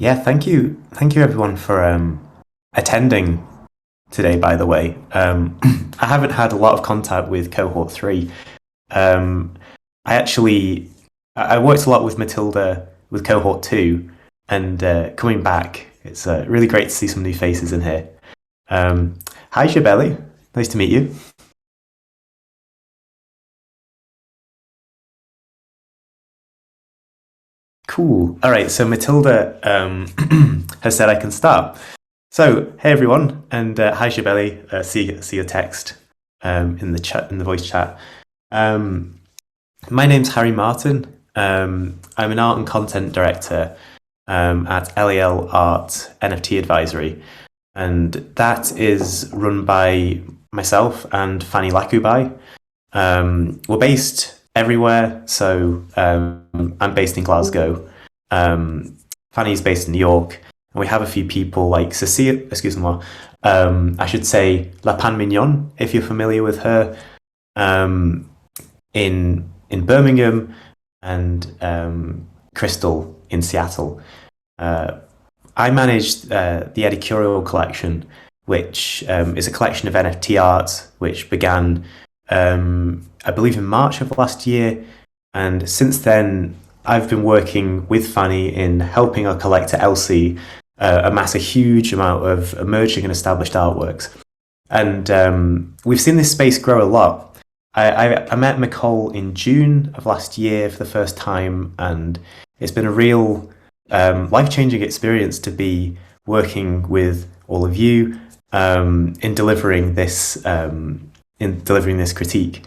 Yeah, thank you everyone for attending today. By the way, I haven't had a lot of contact with cohort three. Um, I actually I worked a lot with Matilda with cohort two, and coming back, it's really great to see some new faces in here. Um, Hi, Shabeli. Nice to meet you. Cool. All right. So Matilda has said I can start. So hey everyone, and hi Shabeli. See your text in the chat in the voice chat. Um, my name's Harry Martin. I'm an art and content director at LEL Art NFT Advisory, and that is run by myself and Fanny Lakubai. We're based everywhere, so I'm based in Glasgow. Fanny's based in New York, and we have a few people like Cecilia, excuse me, I should say La Pan Mignon, if you're familiar with her, um, in Birmingham, and Crystal in Seattle. Uh, I manage the Edicurial Collection, which is a collection of NFT art which began, I believe, in March of last year. And since then, I've been working with Fanny in helping our collector Elsie amass a huge amount of emerging and established artworks. And we've seen this space grow a lot. I met Nicole in June of last year for the first time, and it's been a real life-changing experience to be working with all of you in delivering this critique.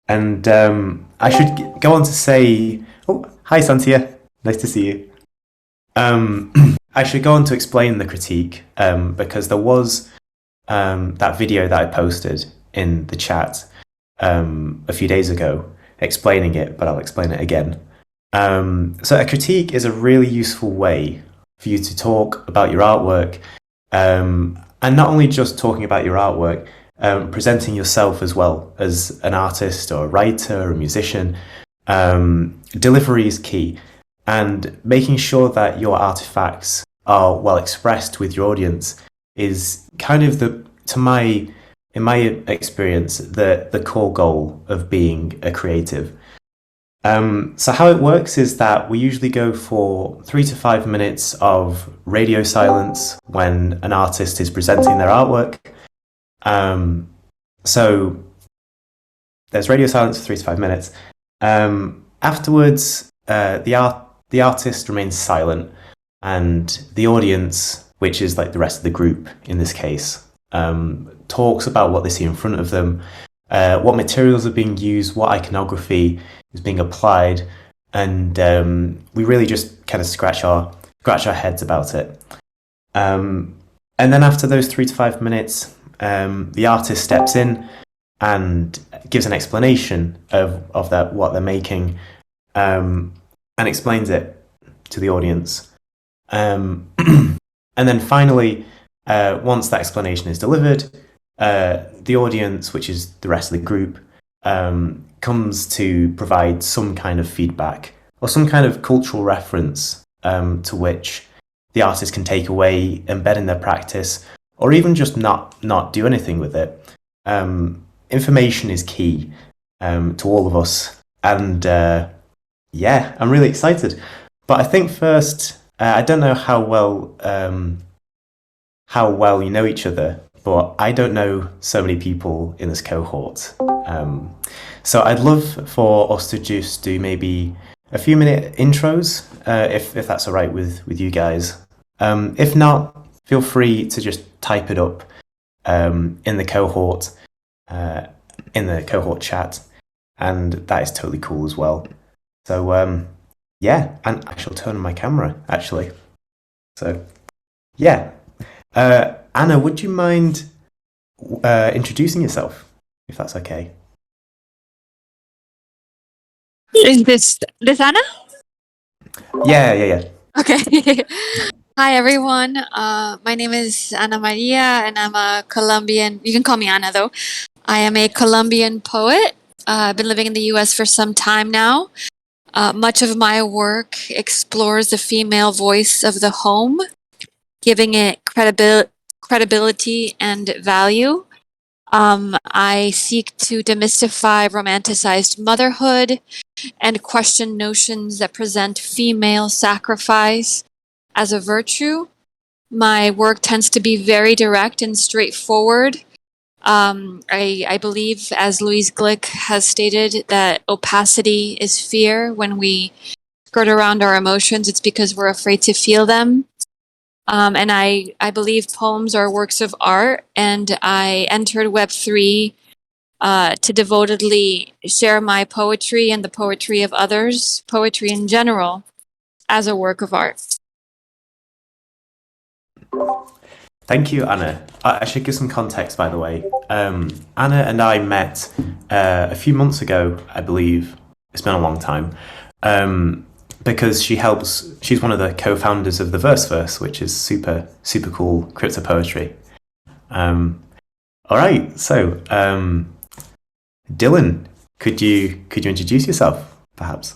And I should go on to say, oh, hi Santia, nice to see you. I should go on to explain the critique because there was that video that I posted in the chat a few days ago explaining it, but I'll explain it again. So a critique is a really useful way for you to talk about your artwork, and not only just talking about your artwork, presenting yourself as well as an artist or a writer or a musician. Delivery is key, and making sure that your artifacts are well expressed with your audience is kind of in my experience, the core goal of being a creative. So how it works is that we usually go for 3 to 5 minutes of radio silence when an artist is presenting their artwork. So there's radio silence for 3 to 5 minutes. Afterwards, the artist remains silent, and the audience, which is like the rest of the group in this case, talks about what they see in front of them, what materials are being used, what iconography is being applied, and we really just kind of scratch our heads about it. And then after those 3 to 5 minutes, the artist steps in and gives an explanation of what they're making, and explains it to the audience. And then finally, once that explanation is delivered, the audience, which is the rest of the group, comes to provide some kind of feedback or some kind of cultural reference to which the artist can take away, embed in their practice, or even just not do anything with it. Information is key to all of us, and yeah, I'm really excited. But I think first, I don't know how well you know each other, but I don't know so many people in this cohort. So I'd love for us to just do maybe a few minute intros, if that's all right with you guys. If not, feel free to just type it up in the cohort chat, and that is totally cool as well. So yeah, and I shall turn on my camera actually. So yeah, Anna, would you mind introducing yourself, if that's okay? Is this Anna? Yeah. Okay. Hi everyone. My name is Ana Maria, and I'm a Colombian. You can call me Ana though. I am a Colombian poet. I've been living in the U.S. for some time now. Much of my work explores the female voice of the home, giving it credibility and value. I seek to demystify romanticized motherhood and question notions that present female sacrifice as a virtue. My work tends to be very direct and straightforward. I believe, as Louise Glick has stated, that opacity is fear. When we skirt around our emotions, it's because we're afraid to feel them. And I believe poems are works of art, and I entered Web3 to devotedly share my poetry and the poetry of others, poetry in general, as a work of art. Thank you, Anna. I should give some context, by the way. Anna and I met a few months ago, I believe. It's been a long time. Because she's one of the co-founders of the Verse, which is super, super cool crypto poetry. All right, so Dylan, could you introduce yourself, perhaps?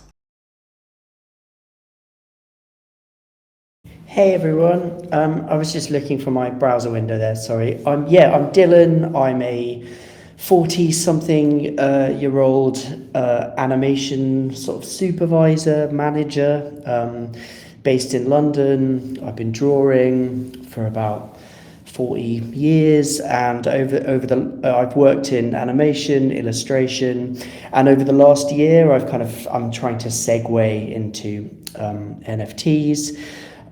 Hey everyone, I was just looking for my browser window there, sorry. I'm Dylan. I'm a 40-something year old animation sort of supervisor, manager, based in London. I've been drawing for about 40 years, and I've worked in animation, illustration, and over the last year I'm trying to segue into NFTs.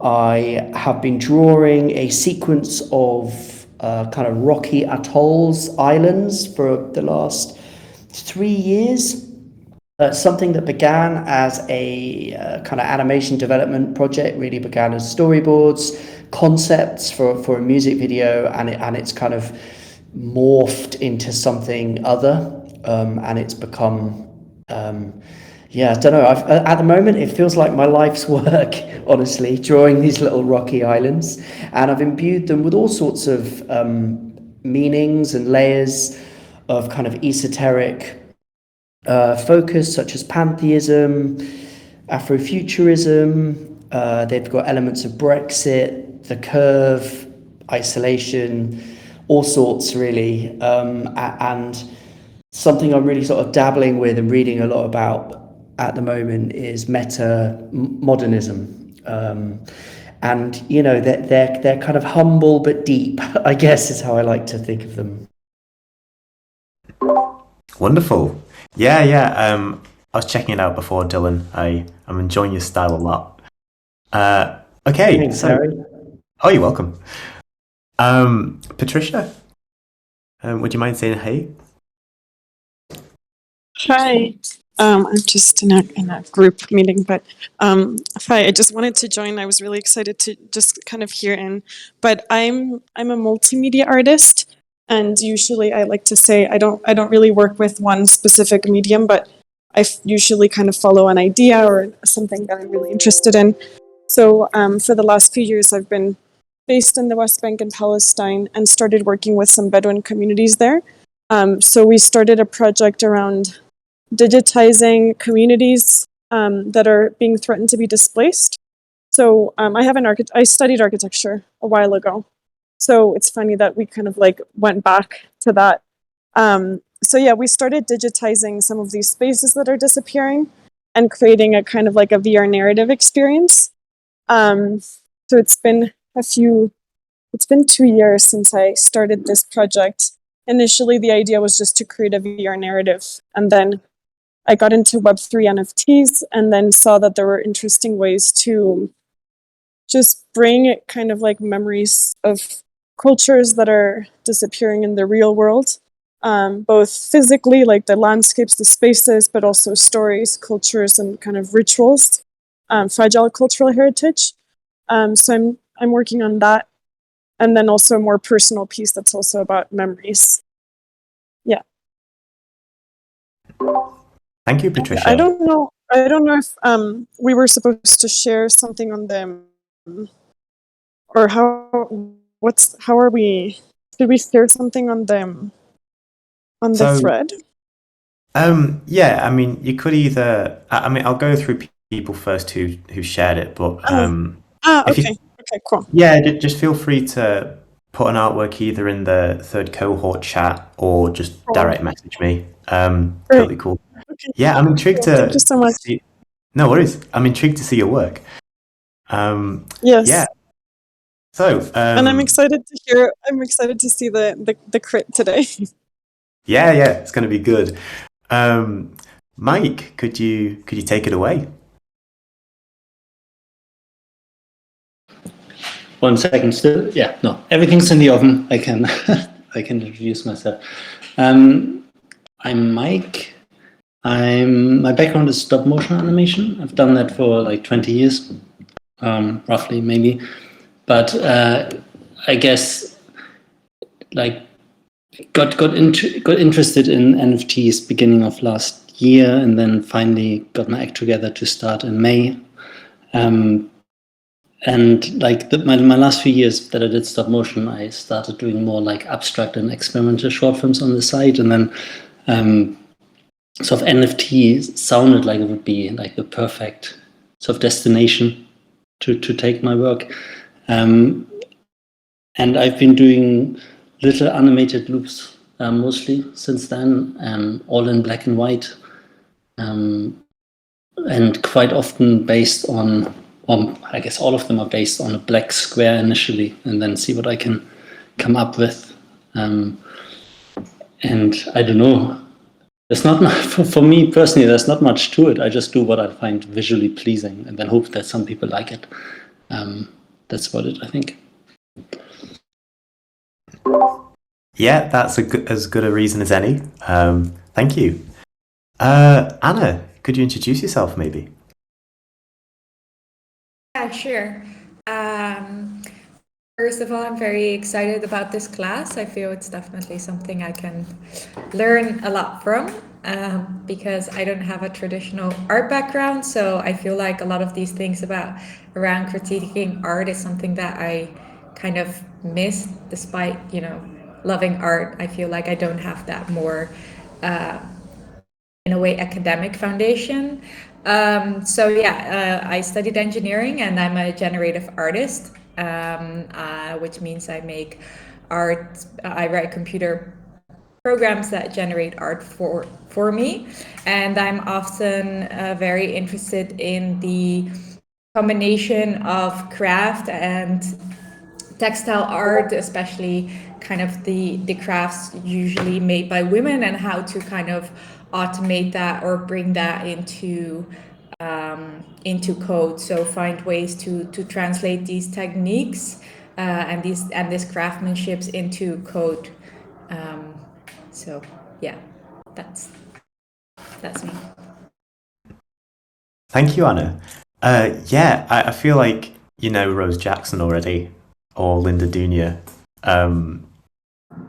I have been drawing a sequence of kind of rocky atolls, islands, for the last 3 years. Something that began as a kind of animation development project, really began as storyboards, concepts for a music video, and it's kind of morphed into something other, and it's become I don't know. At the moment, it feels like my life's work, honestly, drawing these little rocky islands. And I've imbued them with all sorts of meanings and layers of kind of esoteric focus, such as pantheism, Afrofuturism. They've got elements of Brexit, the curve, isolation, all sorts, really. And something I'm really sort of dabbling with and reading a lot about at the moment is meta modernism, and they're kind of humble but deep, I guess, is how I like to think of them. Wonderful. Yeah. I was checking it out before, Dylan. I'm enjoying your style a lot. Okay. Thanks, Harry. Oh, you're welcome. Patricia, would you mind saying hey? Hi. I'm just in a group meeting, but hi. I just wanted to join. I was really excited to just kind of hear in. But I'm a multimedia artist, and usually I like to say I don't really work with one specific medium, but I usually kind of follow an idea or something that I'm really interested in. So for the last few years, I've been based in the West Bank and Palestine and started working with some Bedouin communities there. So we started a project around digitizing communities that are being threatened to be displaced. So I studied architecture a while ago. So it's funny that we kind of like went back to that. We started digitizing some of these spaces that are disappearing and creating a kind of like a VR narrative experience. So it's been 2 years since I started this project. Initially, the idea was just to create a VR narrative, and then I got into Web3 NFTs and then saw that there were interesting ways to just bring kind of like memories of cultures that are disappearing in the real world, both physically, like the landscapes, the spaces, but also stories, cultures, and kind of rituals, fragile cultural heritage. So I'm working on that. And then also a more personal piece that's also about memories. Yeah. Thank you, Patricia. I don't know if we were supposed to share something on them, or how are we? Did we share something on them on the thread? Yeah, I mean, you could either. I mean, I'll go through people first who shared it, but Oh, if you, okay. Okay, cool. yeah, just feel free to put an artwork either in the third cohort chat or just Cool. direct message me. Great. Totally cool. Okay, Yeah, I'm intrigued cool. Thank you to so much. see. No worries. I'm intrigued to see your work. Yeah. Yes. So, And I'm excited to hear, I'm excited to see the crit today. yeah, it's going to be good. Mike, could you take it away? 1 second still. Yeah, no, everything's in the oven. I can I can introduce myself. I'm Mike. My background is stop motion animation. I've done that for like 20 years, roughly maybe. But I guess like got interested in NFTs beginning of last year, and then finally got my act together to start in May. And like my last few years that I did stop motion, I started doing more like abstract and experimental short films on the side, and then sort of NFT sounded like it would be like the perfect sort of destination to take my work. And I've been doing little animated loops mostly since then, all in black and white, and quite often based on I guess all of them are based on a black square initially, and then see what I can come up with. And I don't know. There's not much, for me personally. There's not much to it. I just do what I find visually pleasing, and then hope that some people like it. That's about it, I think. Yeah, that's as good a reason as any. Thank you. Anna, could you introduce yourself, maybe? Yeah, sure. First of all, I'm very excited about this class. I feel it's definitely something I can learn a lot from, because I don't have a traditional art background. So I feel like a lot of these things around critiquing art is something that I kind of miss, despite, loving art. I feel like I don't have that more in a way academic foundation. So yeah, I studied engineering and I'm a generative artist, which means I make art. I write computer programs that generate art for me, and I'm often very interested in the combination of craft and textile art, especially kind of the crafts usually made by women, and how to kind of automate that or bring that into code. So find ways to translate these techniques and this craftsmanships into code. So yeah, that's me. Thank you, Anna. Yeah, I feel like you know Rose Jackson already, or Linda Dunia.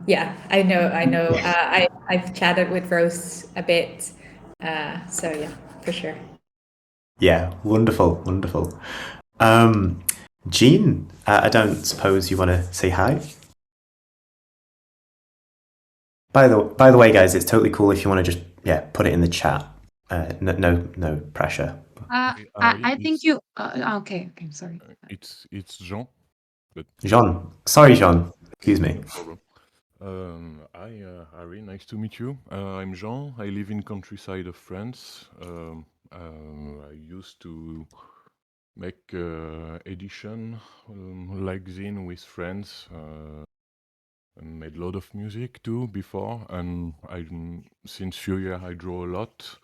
Yeah, I know. I've chatted with Rose a bit. So yeah, for sure. Yeah, wonderful. Jean, I don't suppose you want to say hi? By the way, guys, it's totally cool if you want to just put it in the chat. No pressure. I think you. Okay, sorry. It's Jean, but Jean, sorry, Jean. Excuse me. no problem. Hi, Harry. Nice to meet you. I'm Jean. I live in countryside of France. I used to make edition like Zine with friends. And made a lot of music too before, and since few years I draw a lot.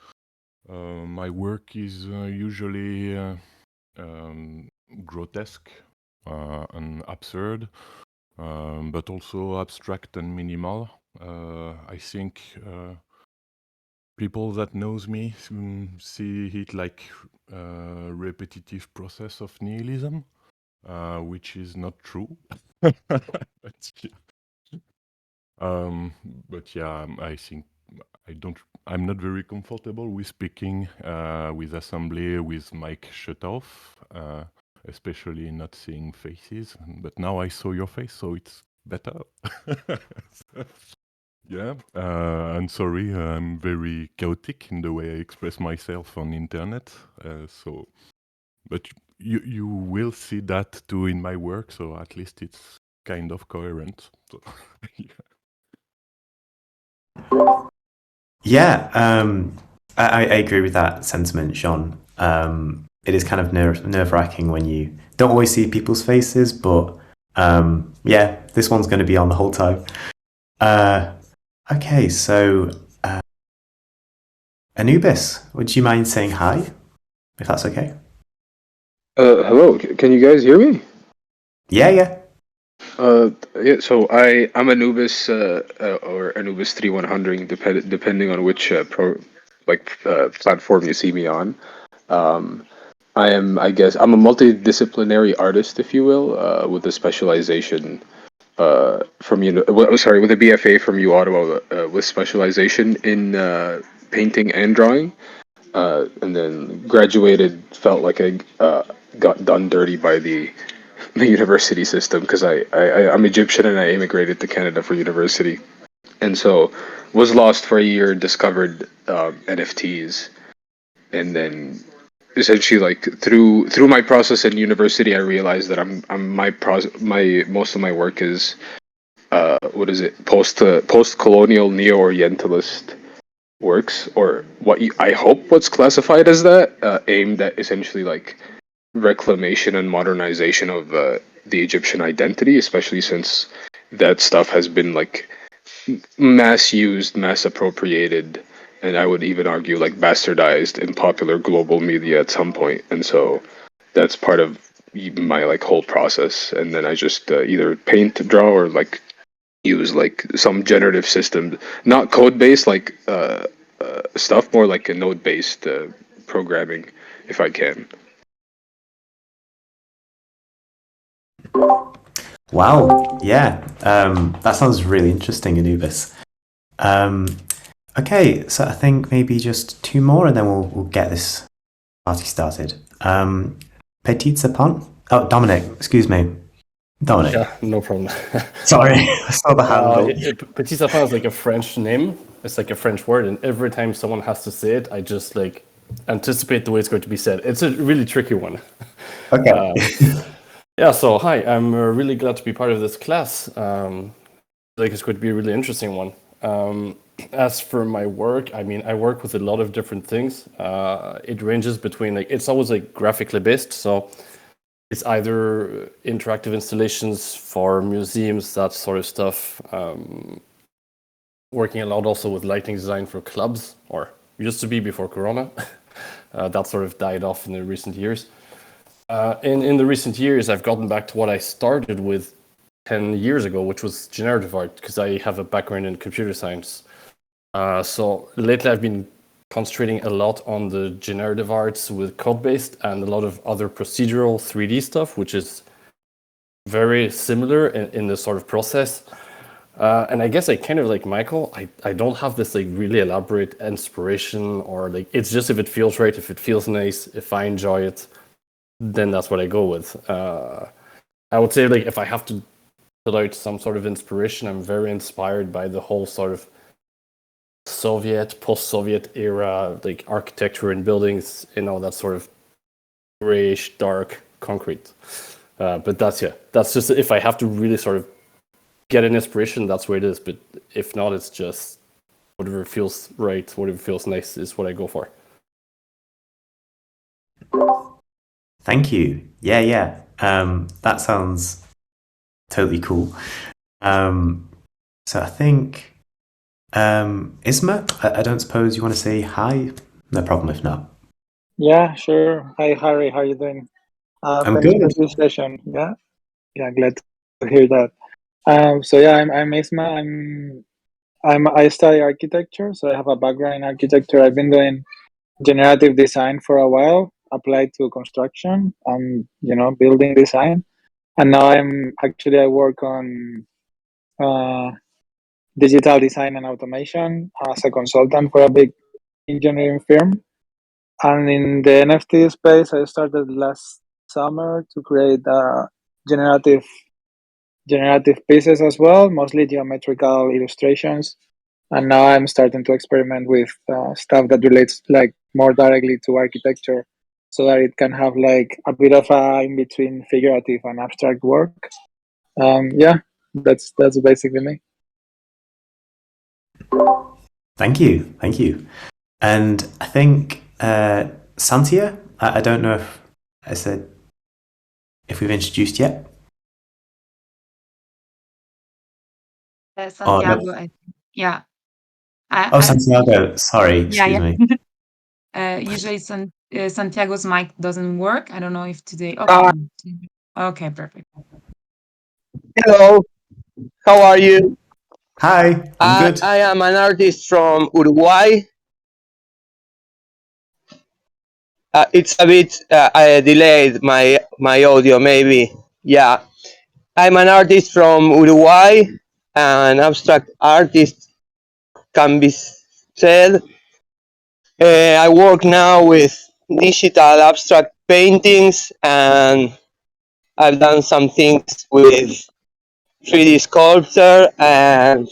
My work is usually grotesque and absurd, but also abstract and minimal. I think people that knows me see it like a repetitive process of nihilism, which is not true. But yeah, I think I'm not very comfortable with speaking with assembly with mic shut off, especially not seeing faces. But now I saw your face, so it's better. Yeah, I'm sorry, I'm very chaotic in the way I express myself on internet. But you will see that too in my work, so at least it's kind of coherent. So, Yeah, I agree with that sentiment, Jean. It is kind of nerve-wracking when you don't always see people's faces, but yeah, this one's going to be on the whole time. Okay, so Anubis, would you mind saying hi, if that's okay? Hello, can you guys hear me? Yeah. Yeah, so I'm Anubis, or Anubis 3100, depending on which platform you see me on. I guess, I'm a multidisciplinary artist, if you will, with a specialization with a BFA from U Ottawa, with specialization in painting and drawing. And then graduated, felt like I got done dirty by the university system, because I'm Egyptian and I immigrated to Canada for university, and so was lost for a year. Discovered NFTs, and then essentially, like, through my process in university, I realized that my most of my work is what is it, post colonial neo Orientalist works, or I hope what's classified as that, aimed at essentially like reclamation and modernization of the Egyptian identity, especially since that stuff has been like mass used, mass appropriated, and I would even argue like bastardized in popular global media at some point. And so that's part of my like whole process. And then I just either paint, draw, or like use like some generative system, not code based like stuff, more like a node based programming, if I can. Wow. Yeah. That sounds really interesting, Anubis. Okay, so I think maybe just two more, and then we'll get this party started. Petit Sapon? Oh, Dominic. Excuse me, Dominic. Yeah, no problem. Sorry, I saw the hand. Petit sapin is like a French name. It's like a French word, and every time someone has to say it, I just like anticipate the way it's going to be said. It's a really tricky one. Okay. Yeah. So hi, I'm really glad to be part of this class. Like it's going to be a really interesting one. As for my work, I mean, I work with a lot of different things. It ranges between like it's always like graphically based, so it's either interactive installations for museums, that sort of stuff. Working a lot also with lighting design for clubs, or used to be before Corona. That sort of died off in the recent years. In the recent years, I've gotten back to what I started with 10 years ago, which was generative art, because I have a background in computer science. So lately I've been concentrating a lot on the generative arts with code-based and a lot of other procedural 3D stuff, which is very similar in the sort of process. And I guess I kind of like Michael, I don't have this like really elaborate inspiration, or like it's just if it feels right, if it feels nice, if I enjoy it, then that's what I go with. I would say like if I have to pull out some sort of inspiration, I'm very inspired by the whole sort of Soviet, post-Soviet era, like architecture and buildings, that sort of grayish, dark concrete. But that's just if I have to really sort of get an inspiration, that's where it is. But if not, it's just whatever feels right, whatever feels nice is what I go for. Thank you. Yeah. That sounds totally cool. So I think Isma, I don't suppose you want to say hi? No problem if not. Yeah, sure. Hi, Harry. How are you doing? I'm Thanks for good. this session. Yeah, glad to hear that. So yeah, I'm Isma. I study architecture, so I have a background in architecture. I've been doing generative design for a while, applied to construction and building design, and now I work on digital design and automation as a consultant for a big engineering firm. And in the NFT space, I started last summer to create generative pieces as well, mostly geometrical illustrations and now I'm starting to experiment with stuff that relates like more directly to architecture, so that it can have like a bit of a in between figurative and abstract work. Yeah, that's basically me. Thank you, thank you. And I think Santia, I don't know if I said if we've introduced yet. Santiago, No. I think. Yeah. Oh, Santiago. Sorry, excuse me. Usually Santiago's mic doesn't work. I don't know if today. Okay. Okay, perfect. Hello, how are you? Hi, I'm good. I am an artist from Uruguay. It's a bit delayed, my audio maybe. Yeah, I'm an artist from Uruguay, an abstract artist can be said. I work now with digital abstract paintings, and I've done some things with 3D sculpture and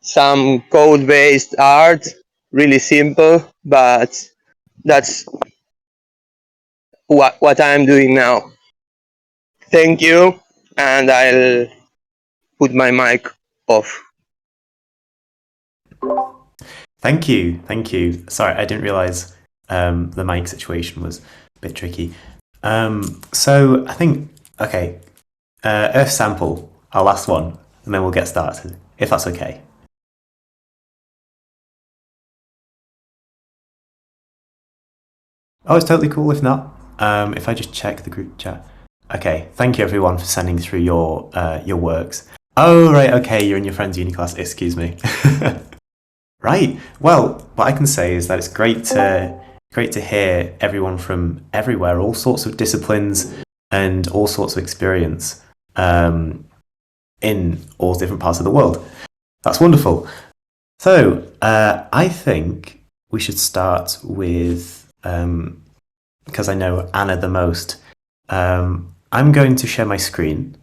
some code-based art, really simple, but that's what I'm doing now. Thank you, and I'll put my mic off. Thank you, thank you. Sorry, I didn't realize the mic situation was a bit tricky. So I think, okay, Earth Sample, our last one, and then we'll get started, if that's okay. Oh, it's totally cool if not. If I just check the group chat. Okay, thank you everyone for sending through your works. Oh, right, okay, you're in your friend's uni class, excuse me. Right, well, what I can say is that it's great to hear everyone from everywhere, all sorts of disciplines and all sorts of experience in all different parts of the world. That's wonderful. So, I think we should start with, because I know Anna the most, I'm going to share my screen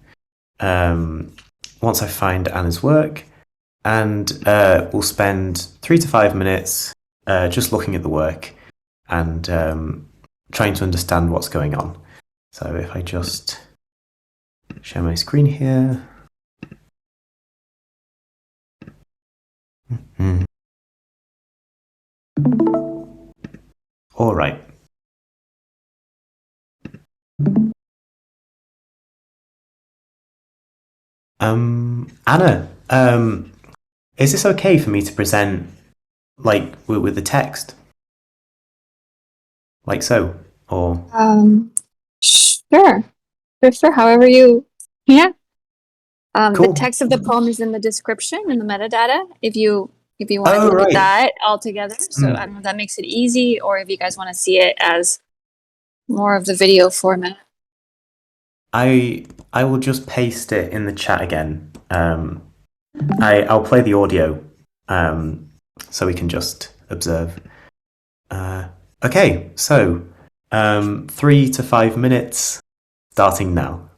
once I find Anna's work, and we'll spend 3 to 5 minutes just looking at the work and trying to understand what's going on. So if I just share my screen here. All right. Anna, is this okay for me to present like with the text? Like so? Or Sure. Sure. However you, yeah. Cool. The text of the poem is in the description in the metadata. If you want to Oh, look right. at that all together, so I don't know if that makes it easy, or if you guys want to see it as more of the video format. I will just paste it in the chat again. I'll play the audio so we can just observe. Okay, so 3 to 5 minutes starting now.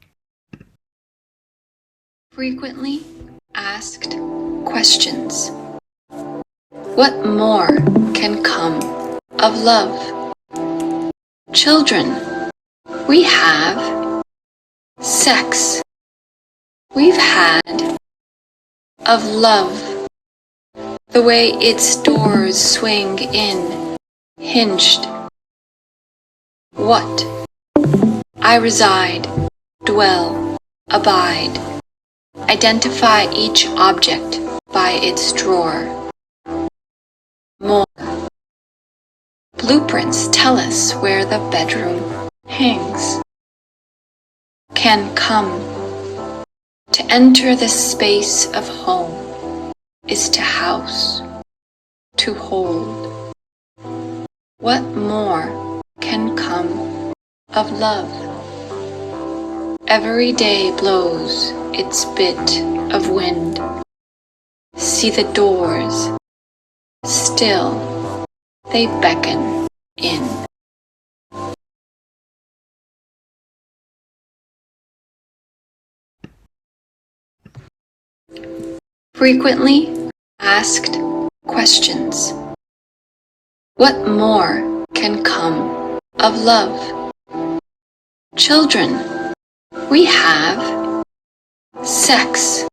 Frequently asked questions. What more can come of love? Children, we have sex. We've had of love. The way its doors swing in, hinged. What? I reside, dwell, abide. Identify each object by its drawer. More. Blueprints tell us where the bedroom hangs. Can come. To enter the space of home is to house, to hold. What more can come of love? Every day blows its bit of wind. See the doors, still they beckon in. Frequently asked questions. What more can come of love? Children, we have sex.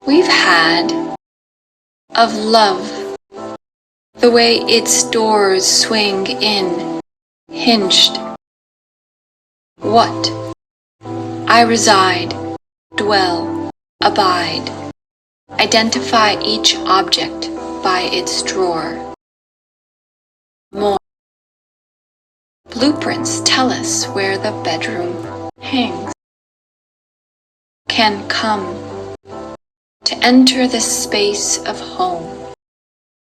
We've had of love, the way its doors swing in, hinged. What? I reside, dwell, abide. Identify each object by its drawer. More. Blueprints tell us where the bedroom hangs. Can come. To enter the space of home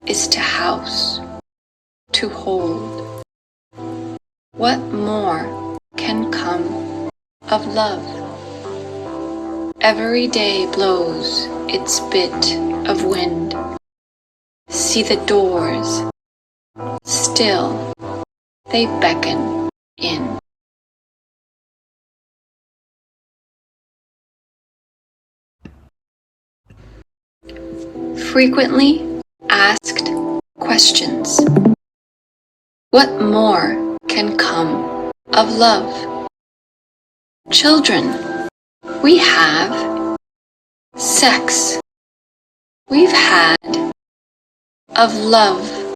is to house, to hold. What more can come of love? Every day blows its bit of wind. See the doors. Still, they beckon in. Frequently asked questions. What more can come of love? Children, we have sex. We've had of love,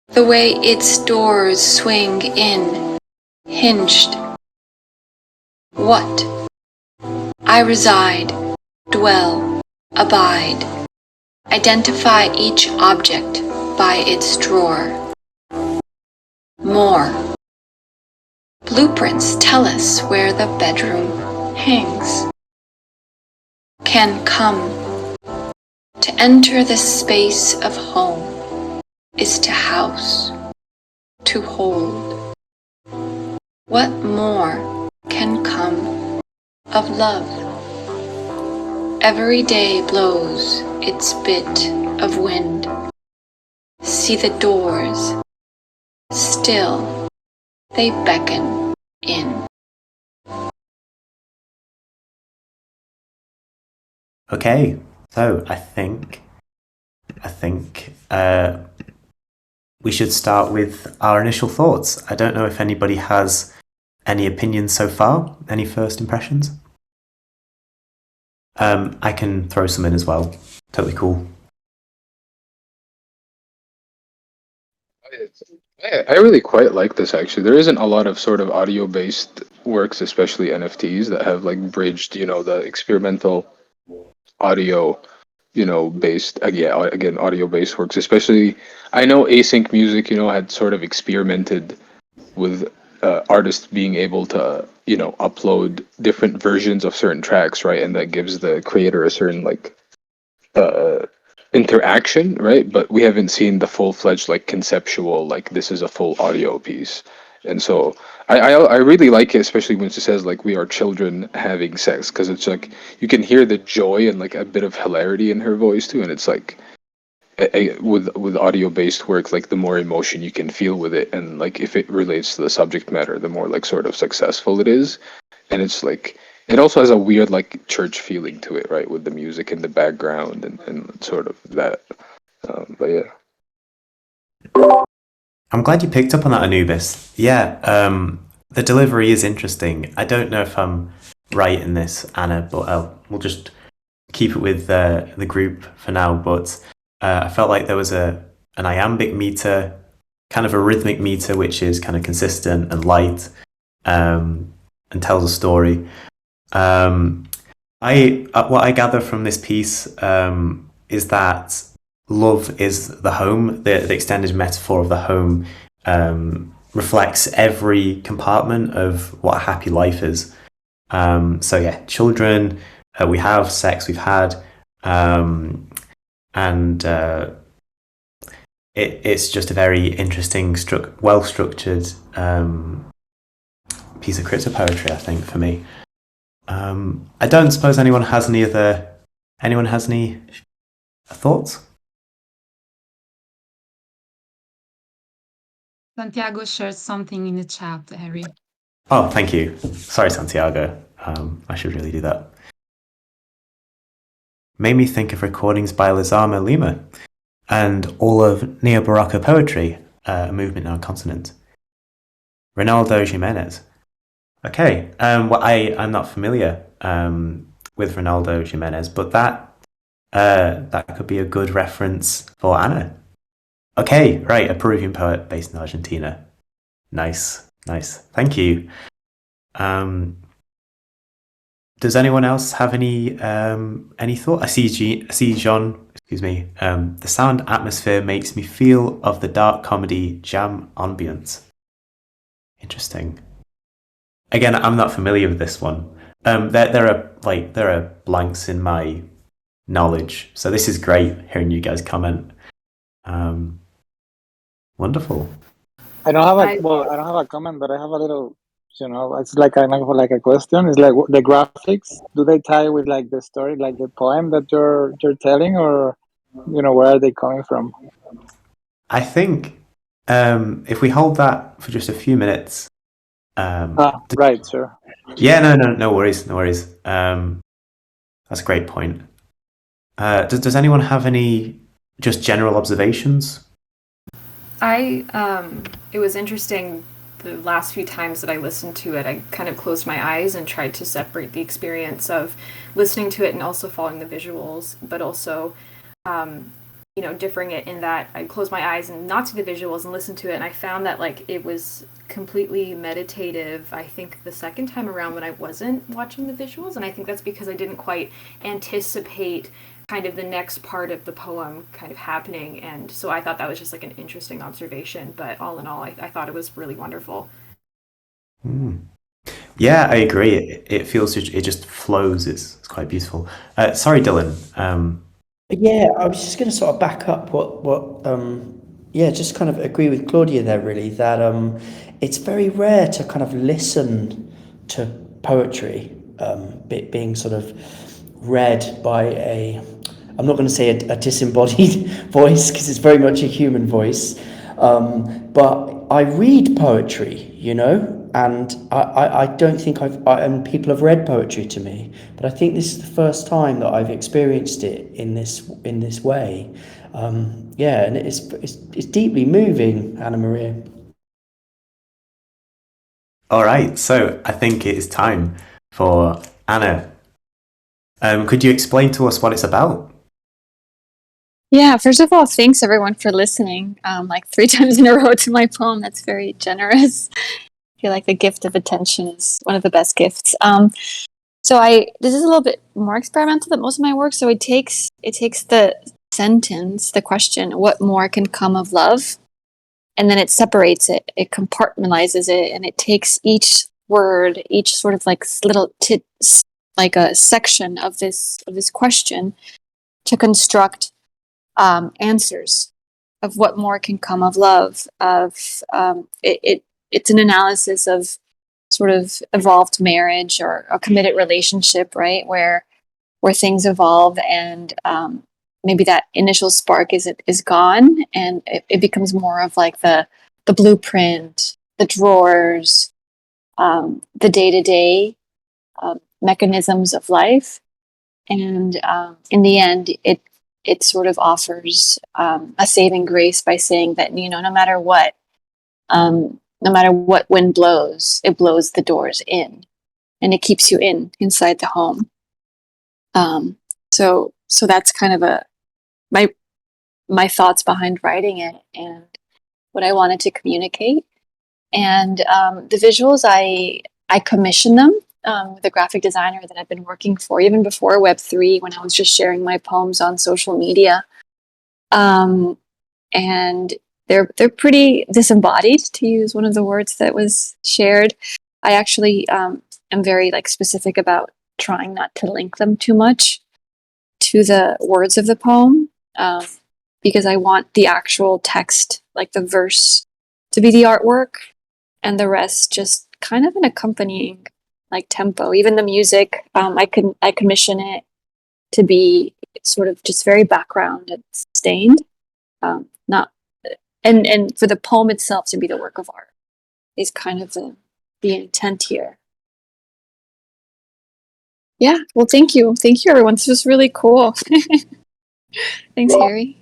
the way its doors swing in, hinged. What? I reside, dwell, abide. Identify each object by its drawer. More. Blueprints tell us where the bedroom hangs. Can come. To enter the space of home is to house, to hold. What more can come of love? Every day blows its bit of wind. See the doors. Still, they beckon in. Okay, so I think we should start with our initial thoughts. I don't know if anybody has any opinions so far, any first impressions. I can throw some in as well. Totally cool. I really quite like this actually. There isn't a lot of sort of audio-based works, especially NFTs, that have like bridged, the experimental audio, based again audio-based works. Especially, I know async music, had sort of experimented with artists being able to, upload different versions of certain tracks, right? And that gives the creator a certain like interaction, right? But we haven't seen the full-fledged like conceptual, like this is a full audio piece. And so I really like it, especially when she says like we are children having sex, because it's like you can hear the joy and like a bit of hilarity in her voice too, and it's like with audio-based work, like the more emotion you can feel with it, and like if it relates to the subject matter, the more like sort of successful it is. And it's like it also has a weird like church feeling to it, right, with the music in the background and sort of that. But yeah. I'm glad you picked up on that, Anubis. Yeah, the delivery is interesting. I don't know if I'm right in this, Anna, but we'll just keep it with the group for now. But I felt like there was an iambic meter, kind of a rhythmic meter, which is kind of consistent and light, and tells a story. What I gather from this piece is that love is the home. The extended metaphor of the home reflects every compartment of what a happy life is. So yeah, children, we have sex, we've had, and it's just a very interesting, well-structured piece of crypto poetry, I think, for me. I don't suppose anyone has any thoughts? Santiago shared something in the chat, Harry. Oh, thank you. Sorry, Santiago. I should really do that. made me think of recordings by Lizama Lima and all of Neo-Barocco poetry, a movement now consonant. Ronaldo Jimenez. Okay, well, I'm not familiar with Ronaldo Jimenez, but that could be a good reference for Anna. Okay, right, a Peruvian poet based in Argentina. Nice. Thank you. Does anyone else have any thought? I see John. Excuse me. The sound atmosphere makes me feel of the dark comedy jam ambience. Interesting. Again, I'm not familiar with this one. There are blanks in my knowledge, so this is great hearing you guys comment. Wonderful. I don't have a comment, but I have a little, it's like kind of like a question. It's like the graphics, do they tie with like the story, like the poem that you're telling, or where are they coming from? I think if we hold that for just a few minutes. Right, sure. Yeah, no worries. That's a great point. Does anyone have any just general observations? It was interesting the last few times that I listened to it. I kind of closed my eyes and tried to separate the experience of listening to it and also following the visuals, but also differing it in that I closed my eyes and not see the visuals and listen to it, and I found that like it was completely meditative. I think the second time around when I wasn't watching the visuals, and I think that's because I didn't quite anticipate kind of the next part of the poem kind of happening, and so I thought that was just like an interesting observation, but all in all I thought it was really wonderful. Yeah, I agree. It feels it just flows. It's quite beautiful. Sorry, Dylan. Yeah, I was just going to sort of back up just kind of agree with Claudia there, really, that it's very rare to kind of listen to poetry being sort of read by I'm not going to say a disembodied voice, because it's very much a human voice, but I read poetry, and I don't think and people have read poetry to me, but I think this is the first time that I've experienced it in this way. And it's deeply moving, Anna Maria. All right, so I think it is time for Anna. Could you explain to us what it's about? Yeah, first of all, thanks everyone for listening, like 3 times in a row to my poem. That's very generous. I feel like the gift of attention is one of the best gifts. So this is a little bit more experimental than most of my work. So it takes the sentence, the question, what more can come of love? And then it separates it, it compartmentalizes it, and it takes each word, each sort of like little like a section of this question to construct answers of what more can come of love. It's an analysis of sort of evolved marriage or a committed relationship, right? Where things evolve and maybe that initial spark is gone, and it becomes more of like the blueprint, the drawers, the day-to-day mechanisms of life. And in the end, it sort of offers a saving grace by saying that, no matter what wind blows, it blows the doors in, and it keeps you inside the home. So that's kind of my thoughts behind writing it and what I wanted to communicate. And the visuals, I commissioned them with a graphic designer that I've been working for even before Web3, when I was just sharing my poems on social media. And they're pretty disembodied, to use one of the words that was shared. I actually am very specific about trying not to link them too much to the words of the poem, because I want the actual text, like the verse, to be the artwork, and the rest just kind of an accompanying tempo. Even the music, I commission it to be sort of just very background and sustained, not and for the poem itself to be the work of art is kind of the intent here. Yeah, well, thank you. Thank you, everyone. This was really cool. Thanks, Harry.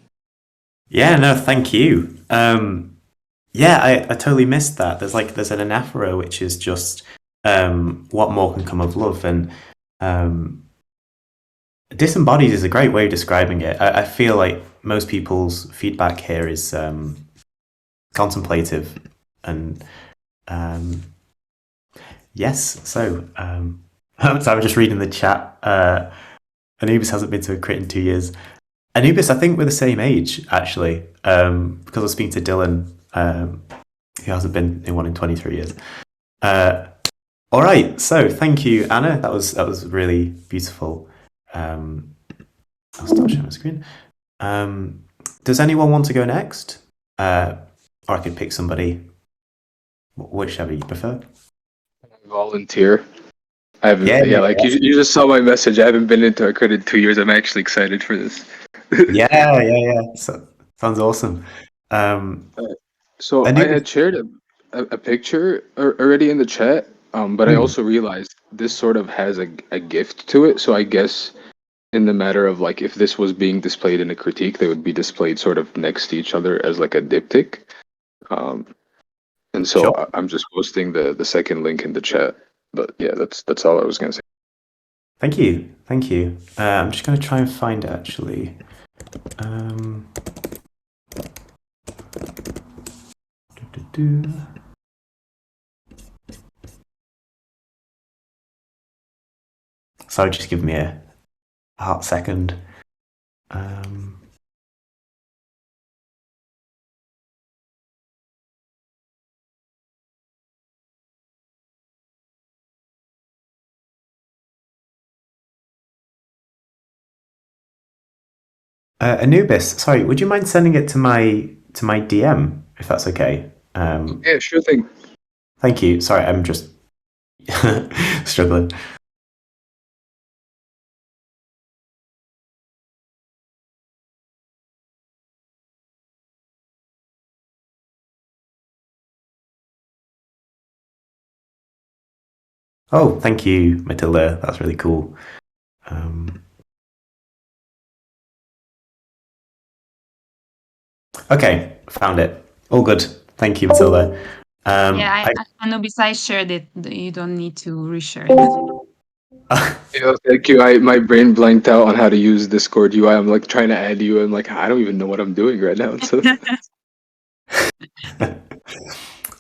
Yeah, no, thank you. Yeah, I totally missed that. There's an anaphora which is just what more can come of love, and disembodied is a great way of describing it. I feel like most people's feedback here is contemplative, and yes. So, so I'm just reading the chat. Anubis hasn't been to a crit in 2 years. Anubis, I think we're the same age actually, because I was speaking to Dylan, who hasn't been in one in 23 years. All right, so thank you, Anna. That was really beautiful. I'll start sharing my screen. Does anyone want to go next? Or I could pick somebody, whichever you prefer. Volunteer. I haven't. Yeah, Yeah, like you just saw my message. I haven't been into a crit in 2 years. I'm actually excited for this. yeah. So, sounds awesome. So I had shared a picture already in the chat, but I also realized this sort of has a gift to it. So I guess in the matter of like if this was being displayed in a critique, they would be displayed sort of next to each other as like a diptych. And so Sure. I'm just posting the second link in the chat. But yeah, that's all I was gonna say. Thank you. I'm just going to try and find it actually. Sorry, just give me a hot second. Anubis, sorry, would you mind sending it to my DM if that's okay? Yeah, sure thing. Thank you. Sorry, I'm just struggling. Oh, thank you, Matilda. That's really cool. Okay, found it. All good. Thank you, Matilda. Yeah, I know besides shared it, you don't need to reshare it. Yeah, thank you. My brain blanked out on how to use Discord UI. I'm like trying to add you. I'm like, I don't even know what I'm doing right now. So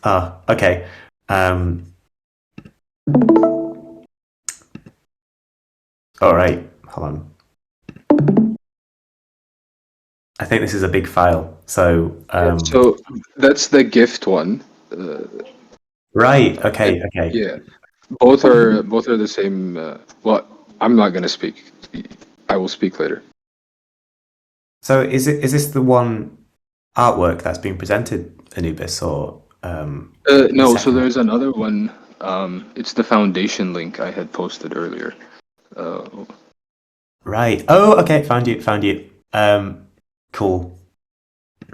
Okay. All right. Hold on. I think this is a big file. So. so that's the gift one. Right. Okay. Yeah, both are the same. Well, I'm not gonna speak. I will speak later. So is this the one artwork that's being presented, Anubis, or? No. So there's another one. It's the foundation link I had posted earlier. Right. Oh, okay. Found you. Cool.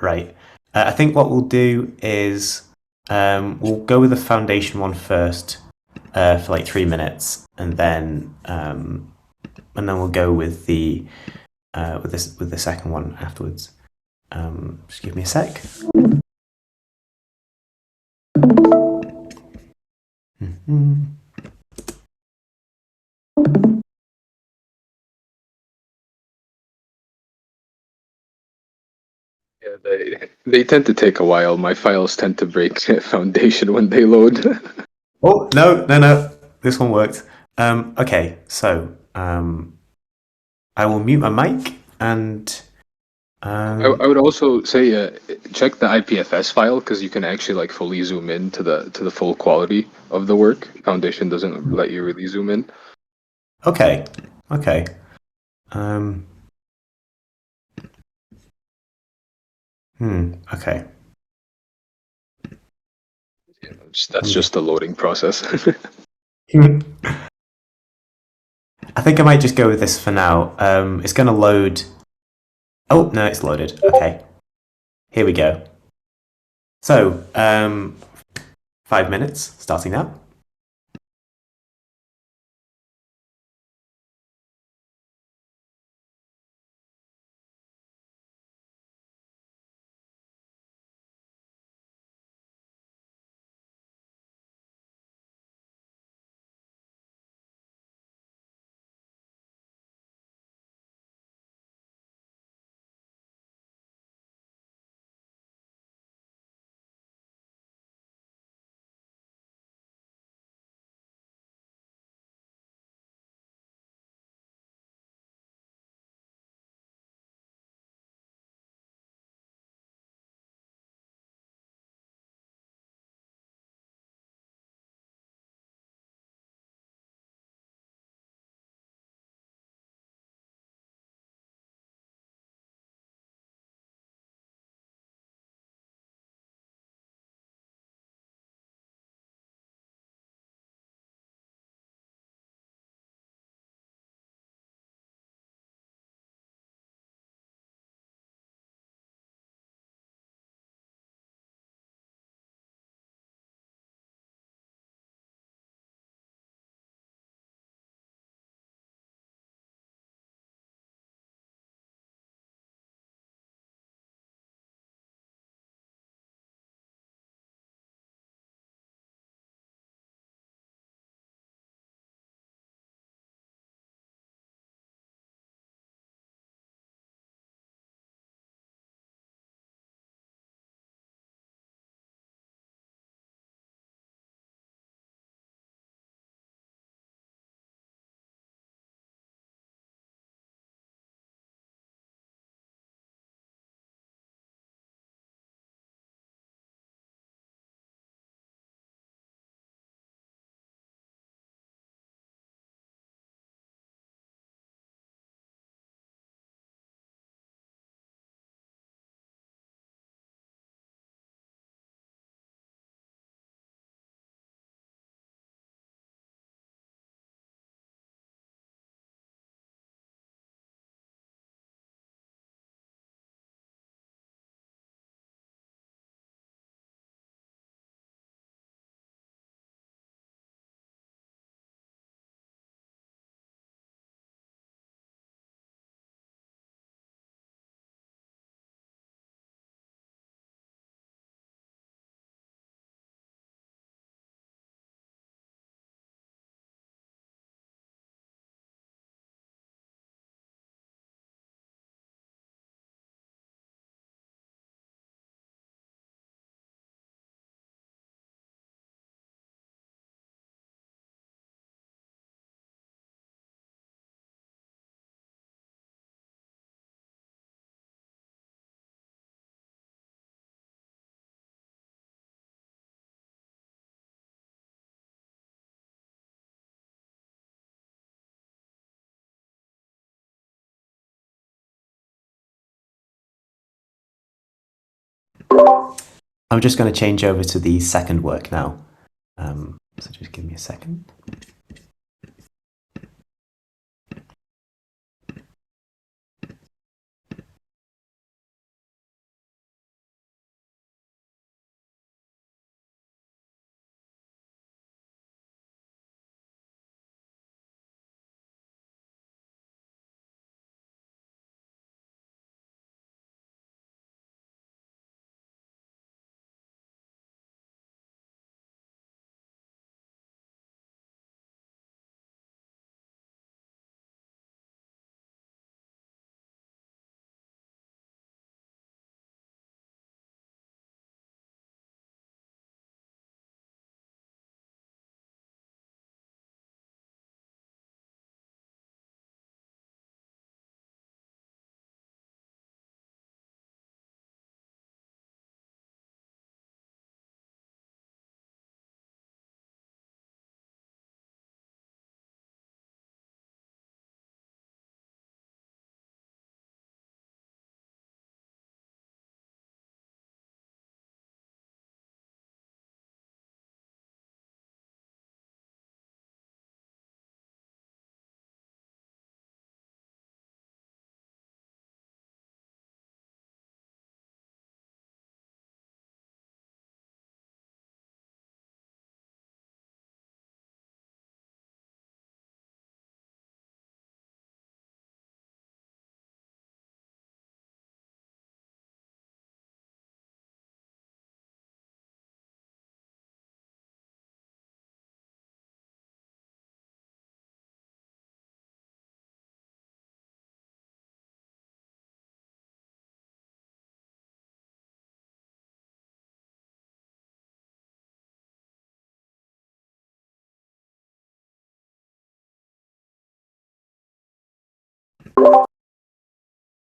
Right. I think what we'll do is we'll go with the foundation one first for like 3 minutes, and then we'll go with the with the second one afterwards. Just give me a sec. Yeah, they tend to take a while. My files tend to break foundation when they load. Oh no! This one worked. Okay, so I will mute my mic and. I would also say check the IPFS file because you can actually like fully zoom in to the full quality of the work. Foundation doesn't let you really zoom in. Okay. Okay. Yeah, that's just the loading process. I think I might just go with this for now. It's going to load. Oh no, it's loaded. Okay. Here we go. So 5 minutes starting now. I'm just going to change over to the second work now. So just give me a second.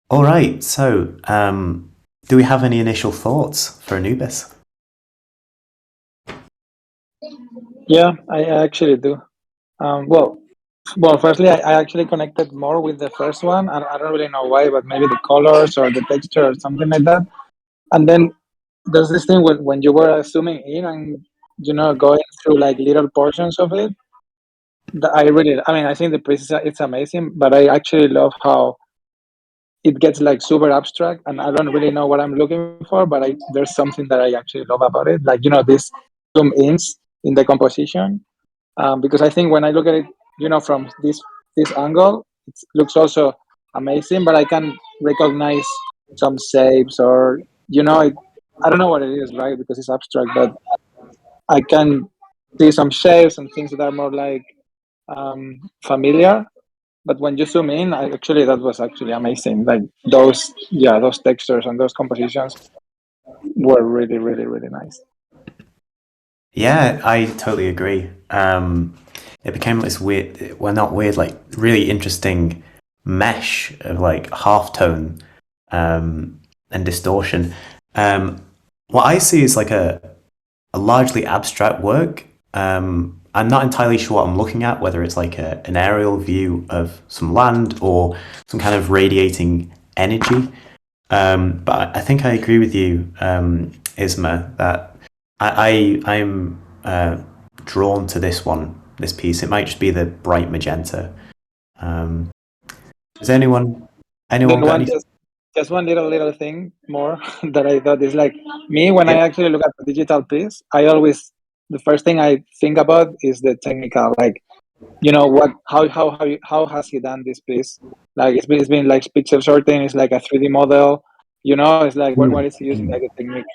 All right, so do we have any initial thoughts for Anubis? Yeah, I actually do. Well, firstly, I actually connected more with the first one. I don't really know why, but maybe the colors or the texture or something like that. And then there's this thing when you were zooming in and going through like little portions of it. I think the piece it's amazing, but I actually love how it gets like super abstract, and I don't really know what I'm looking for, but there's something that I actually love about it, like this zoom ins in the composition, because I think when I look at it, from this angle, it looks also amazing, but I can recognize some shapes or I don't know what it is, right? Because it's abstract, but I can see some shapes and things that are more like familiar. But when you zoom in, that was actually amazing. Like those textures and those compositions were really, really, really nice. Yeah, I totally agree. It became this weird, well, not weird, like really interesting mesh of like halftone and distortion. What I see is like a largely abstract work. I'm not entirely sure what I'm looking at, whether it's like an aerial view of some land or some kind of radiating energy. But I think I agree with you, Isma, that I'm drawn to this piece. It might just be the bright magenta. Does anyone Then got any? just one little thing more that I thought is like me when I actually look at the digital piece, the first thing I think about is the technical, like how has he done this piece? Like it's been like pixel sorting, it's like a 3D model, it's like what is he using like a technique?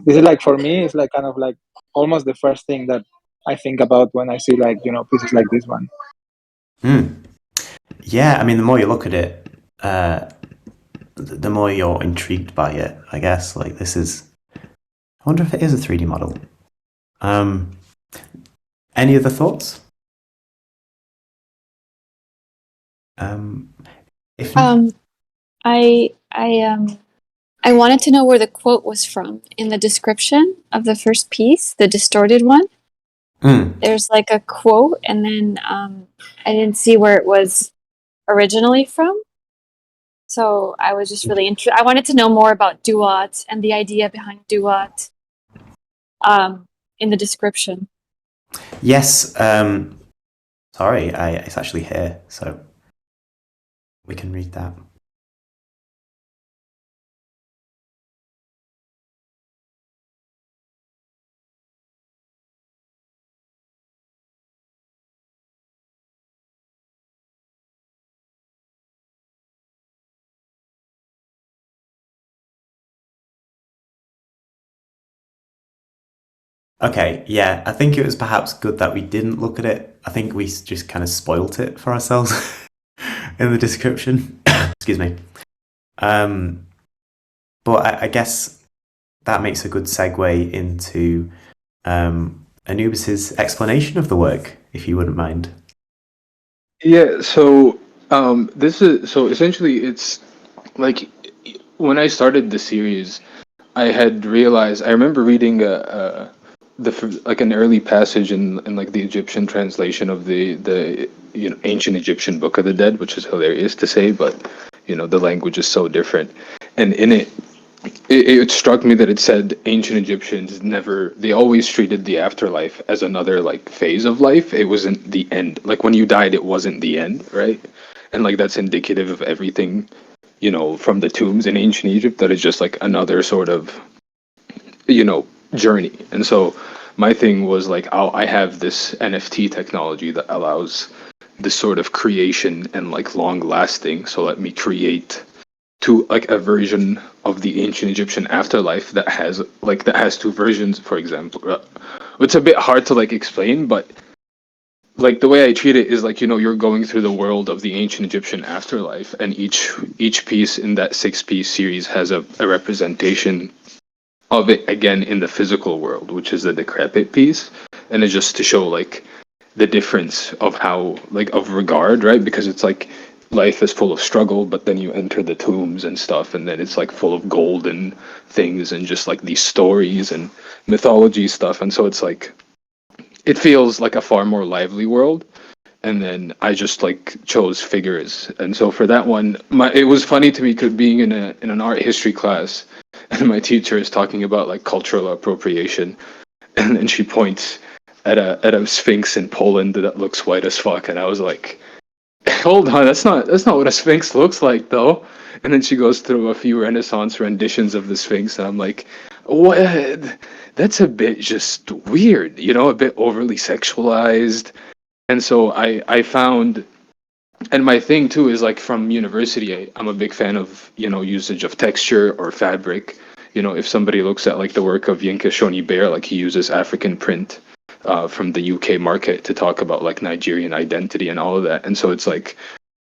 This is like for me, it's like kind of like almost the first thing that I think about when I see like pieces like this one. Yeah, I mean, the more you look at it, the more you're intrigued by it, I guess. Like this is, I wonder if it is a 3D model. Any other thoughts? I wanted to know where the quote was from in the description of the first piece, the distorted one. There's like a quote, and then I didn't see where it was originally from. So I was just really interested. I wanted to know more about duat and the idea behind duat in the description. Yes. Sorry, it's actually here, so we can read that. Okay, yeah, I think it was perhaps good that we didn't look at it. I think we just kind of spoilt it for ourselves in the description. Excuse me. But I guess that makes a good segue into Anubis's explanation of the work, if you wouldn't mind. Yeah, so this is so essentially it's like when I started the series, I had realized I remember reading like an early passage in like the Egyptian translation of the ancient Egyptian Book of the Dead, which is hilarious to say, but the language is so different, and in it struck me that it said ancient Egyptians they always treated the afterlife as another like phase of life. It wasn't the end. Like when you died, it wasn't the end, right? And like that's indicative of everything, from the tombs in ancient Egypt, that is just like another sort of, journey. And so my thing was like, I have this NFT technology that allows this sort of creation and like long lasting. So let me create to like a version of the ancient Egyptian afterlife that has two versions, for example. It's a bit hard to like explain, but like the way I treat it is like, you're going through the world of the ancient Egyptian afterlife, and each piece in that 6-piece series has a representation of it again in the physical world, which is the decrepit piece. And it's just to show like the difference of how like of regard, right? Because it's like life is full of struggle, but then you enter the tombs and stuff, and then it's like full of golden things and just like these stories and mythology stuff. And so it's like it feels like a far more lively world. And then I just like chose figures, and so for that one, it was funny to me being in an art history class, and my teacher is talking about like cultural appropriation, and then she points at a sphinx in Poland that looks white as fuck, and I was like, hold on, that's not what a sphinx looks like though. And then she goes through a few Renaissance renditions of the sphinx, and I'm like, what? That's a bit just weird, a bit overly sexualized. And so I found, and my thing too is like from university, I'm a big fan of usage of texture or fabric. If somebody looks at like the work of Yinka Shoni Bear, like he uses African print from the UK market to talk about like Nigerian identity and all of that. And so it's like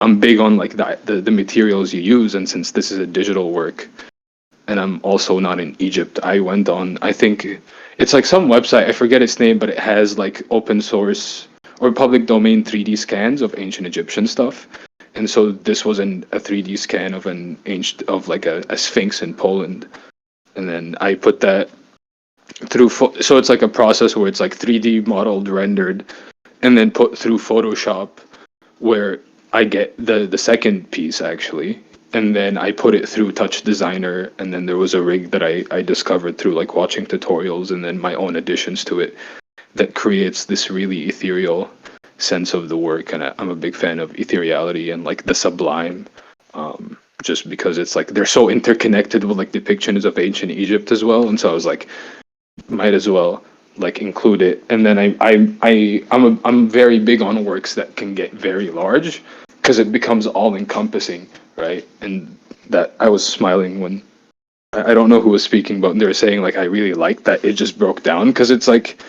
I'm big on like the materials you use, and since this is a digital work, and I'm also not in Egypt, I went on, I think it's like some website, I forget its name, but it has like open source or public domain 3D scans of ancient Egyptian stuff. And so this was a 3D scan of like a sphinx in Poland. And then I put that through, so it's like a process where it's like 3D modeled, rendered, and then put through Photoshop, where I get the second piece actually. And then I put it through Touch Designer, and then there was a rig that I discovered through like watching tutorials and then my own additions to it that creates this really ethereal sense of the work. And I'm a big fan of ethereality and like the sublime, just because it's like they're so interconnected with like depictions of ancient Egypt as well. And so I was like, might as well like include it. And then I'm very big on works that can get very large, because it becomes all encompassing, right? And that I was smiling when I don't know who was speaking, but they were saying like I really like that it just broke down, because it's like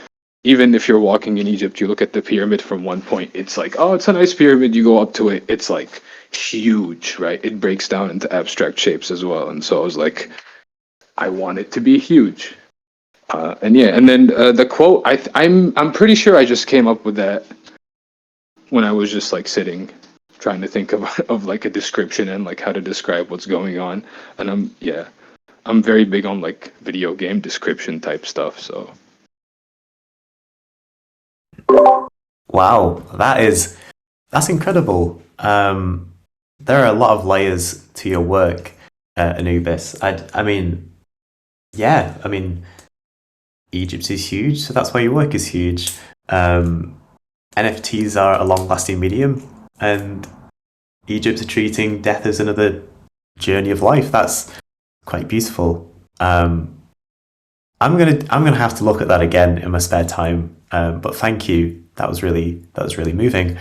even if you're walking in Egypt, you look at the pyramid from one point, it's like, oh, it's a nice pyramid. You go up to it, it's like huge, right? It breaks down into abstract shapes as well. And so I was like, I want it to be huge. And yeah, and then the quote, I'm pretty sure I just came up with that when I was just like sitting, trying to think of like a description and like how to describe what's going on. And I'm very big on like video game description type stuff. So. Wow, that's incredible. there are a lot of layers to your work, Anubis. I mean, yeah, I mean, Egypt is huge, so that's why your work is huge. NFTs are a long-lasting medium, and Egypt's treating death as another journey of life. That's quite beautiful. I'm gonna have to look at that again in my spare time. But thank you. That was really moving.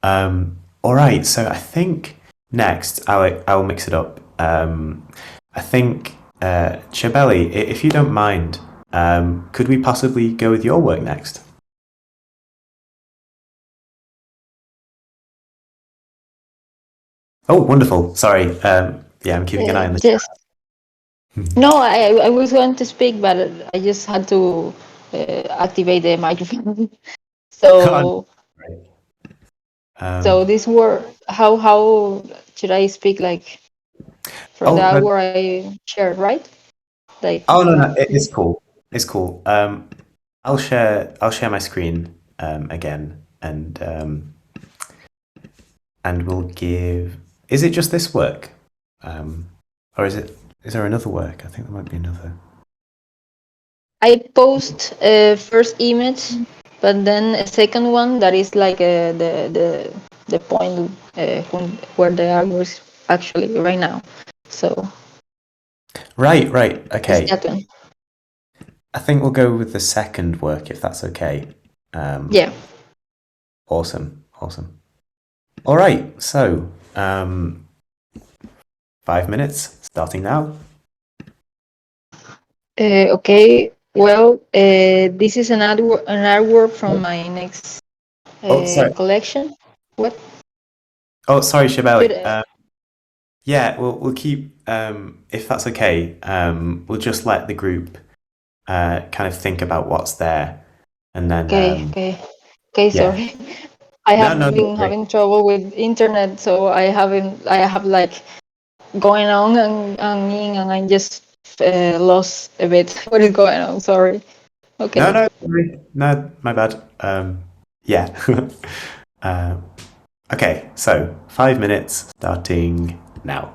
All right, so I think next I'll mix it up. I think Chabeli, if you don't mind, could we possibly go with your work next? Oh, wonderful. Sorry. Yeah, I'm keeping an eye on the Yes. No, I was going to speak, but I just had to activate the microphone. So so this word, how should I speak like for the No. hour I shared, right? Like Oh no, it's cool. It's cool. I'll share my screen again, and we'll give. Is it just this work, or is there another work? I think there might be another. I post first image, but then a second one that is like the point where the artwork is actually right now. So Right. it's Okay. that one. I think we'll go with the second work if that's okay. Yeah. Awesome. All right. So 5 minutes starting now. Okay. Well, this is an artwork from my next Oh, sorry. collection. What? Oh, sorry, Shabeli. Should, Yeah, we'll keep if that's okay. We'll just let the group kind of think about what's there, and then okay. yeah. Sorry. I No, have no, don't been worry. having trouble with internet, so I have like going on and in, and I just lost a bit what is going on. Sorry. Okay. No, don't worry. No, my bad. Yeah. uh, okay, so 5 minutes starting now.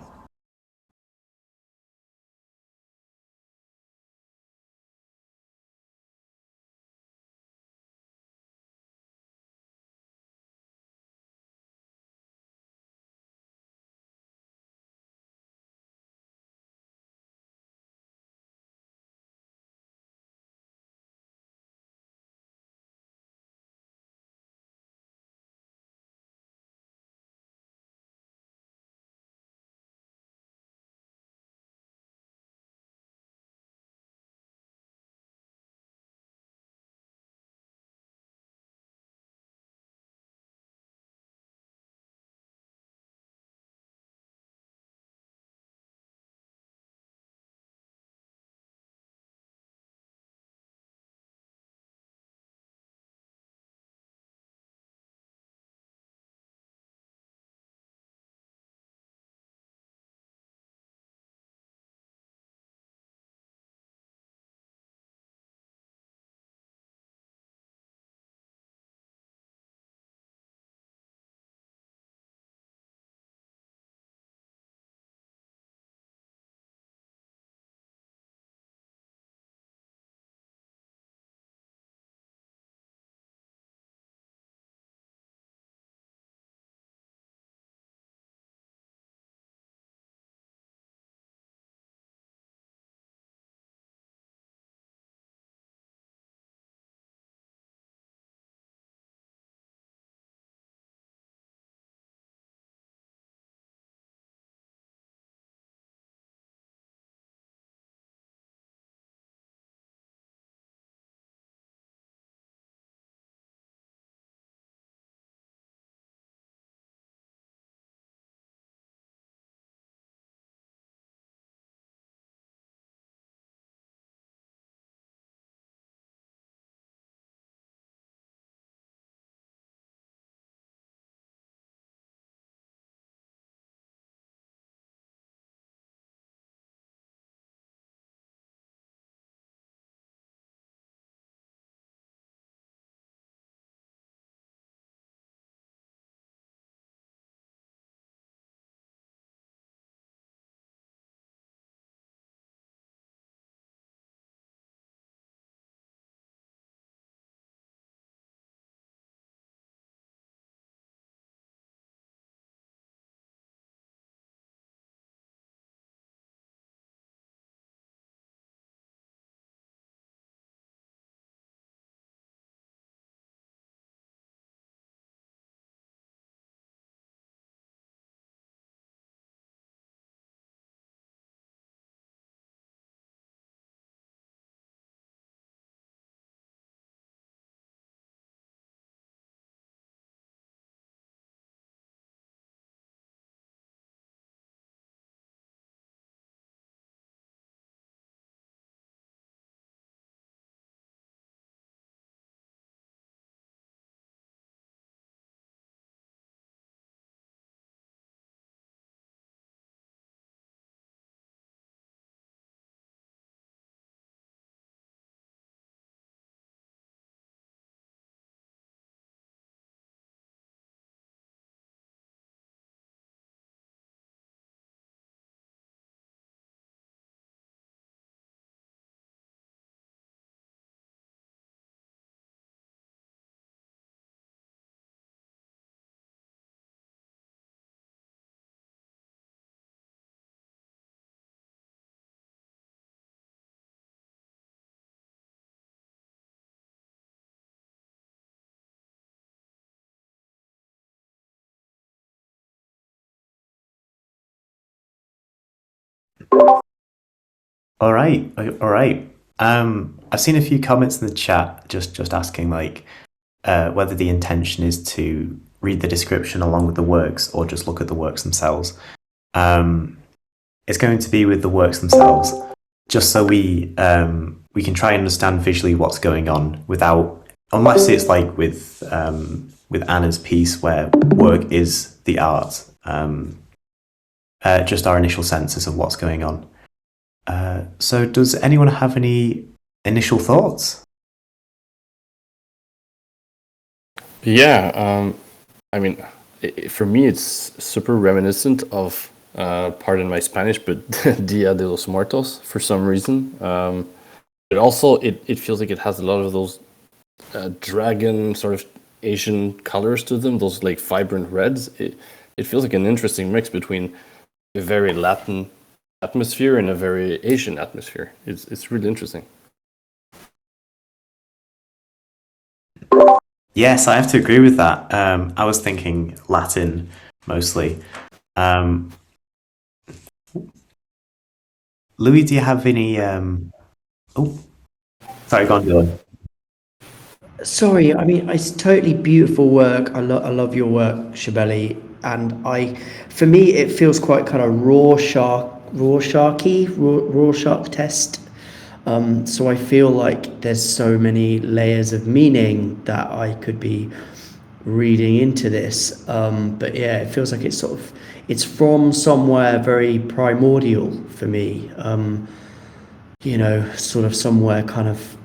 All right, all right. I've seen a few comments in the chat just asking whether the intention is to read the description along with the works or just look at the works themselves. It's going to be with the works themselves, just so we can try and understand visually what's going on without, unless it's like with Anna's piece where work is the art. Just our initial senses of what's going on. So does anyone have any initial thoughts? Yeah, I mean, for me, it's super reminiscent of, pardon my Spanish, but Dia de los Muertos for some reason. But also, it feels like it has a lot of those dragon sort of Asian colors to them, those like vibrant reds. It feels like an interesting mix between a very Latin atmosphere and a very Asian atmosphere. It's really interesting. Yes, I have to agree with that. I was thinking Latin mostly. Louis, do you have any? Oh, sorry, go on, Dylan. Sorry, I mean it's totally beautiful work. I love your work, Shabeli, and for me, it feels quite kind of Rorschach test. So I feel like there's so many layers of meaning that I could be reading into this. But yeah, it feels like it's from somewhere very primordial for me. Sort of somewhere kind of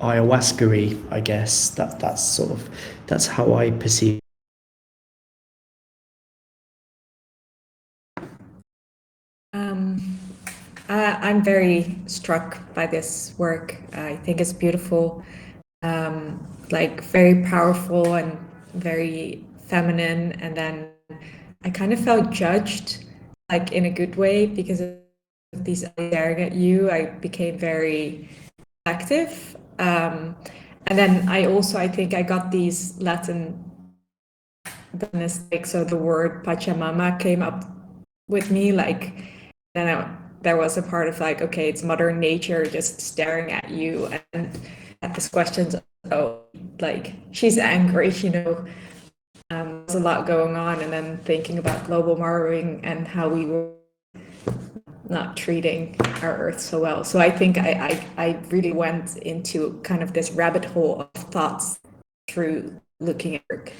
ayahuasca-y, I guess. That's how I perceive. I'm very struck by this work. I think it's beautiful, like very powerful and very feminine. And then I kind of felt judged, like in a good way, because of these eyes staring at you. I became very active. And then I think I got these Latin, so the word Pachamama came up with me, there was a part of like, okay, it's Mother Nature just staring at you, and at this questions, like she's angry, there's a lot going on, and then thinking about global warming and how we were not treating our Earth so well. So I think I really went into kind of this rabbit hole of thoughts through looking at work.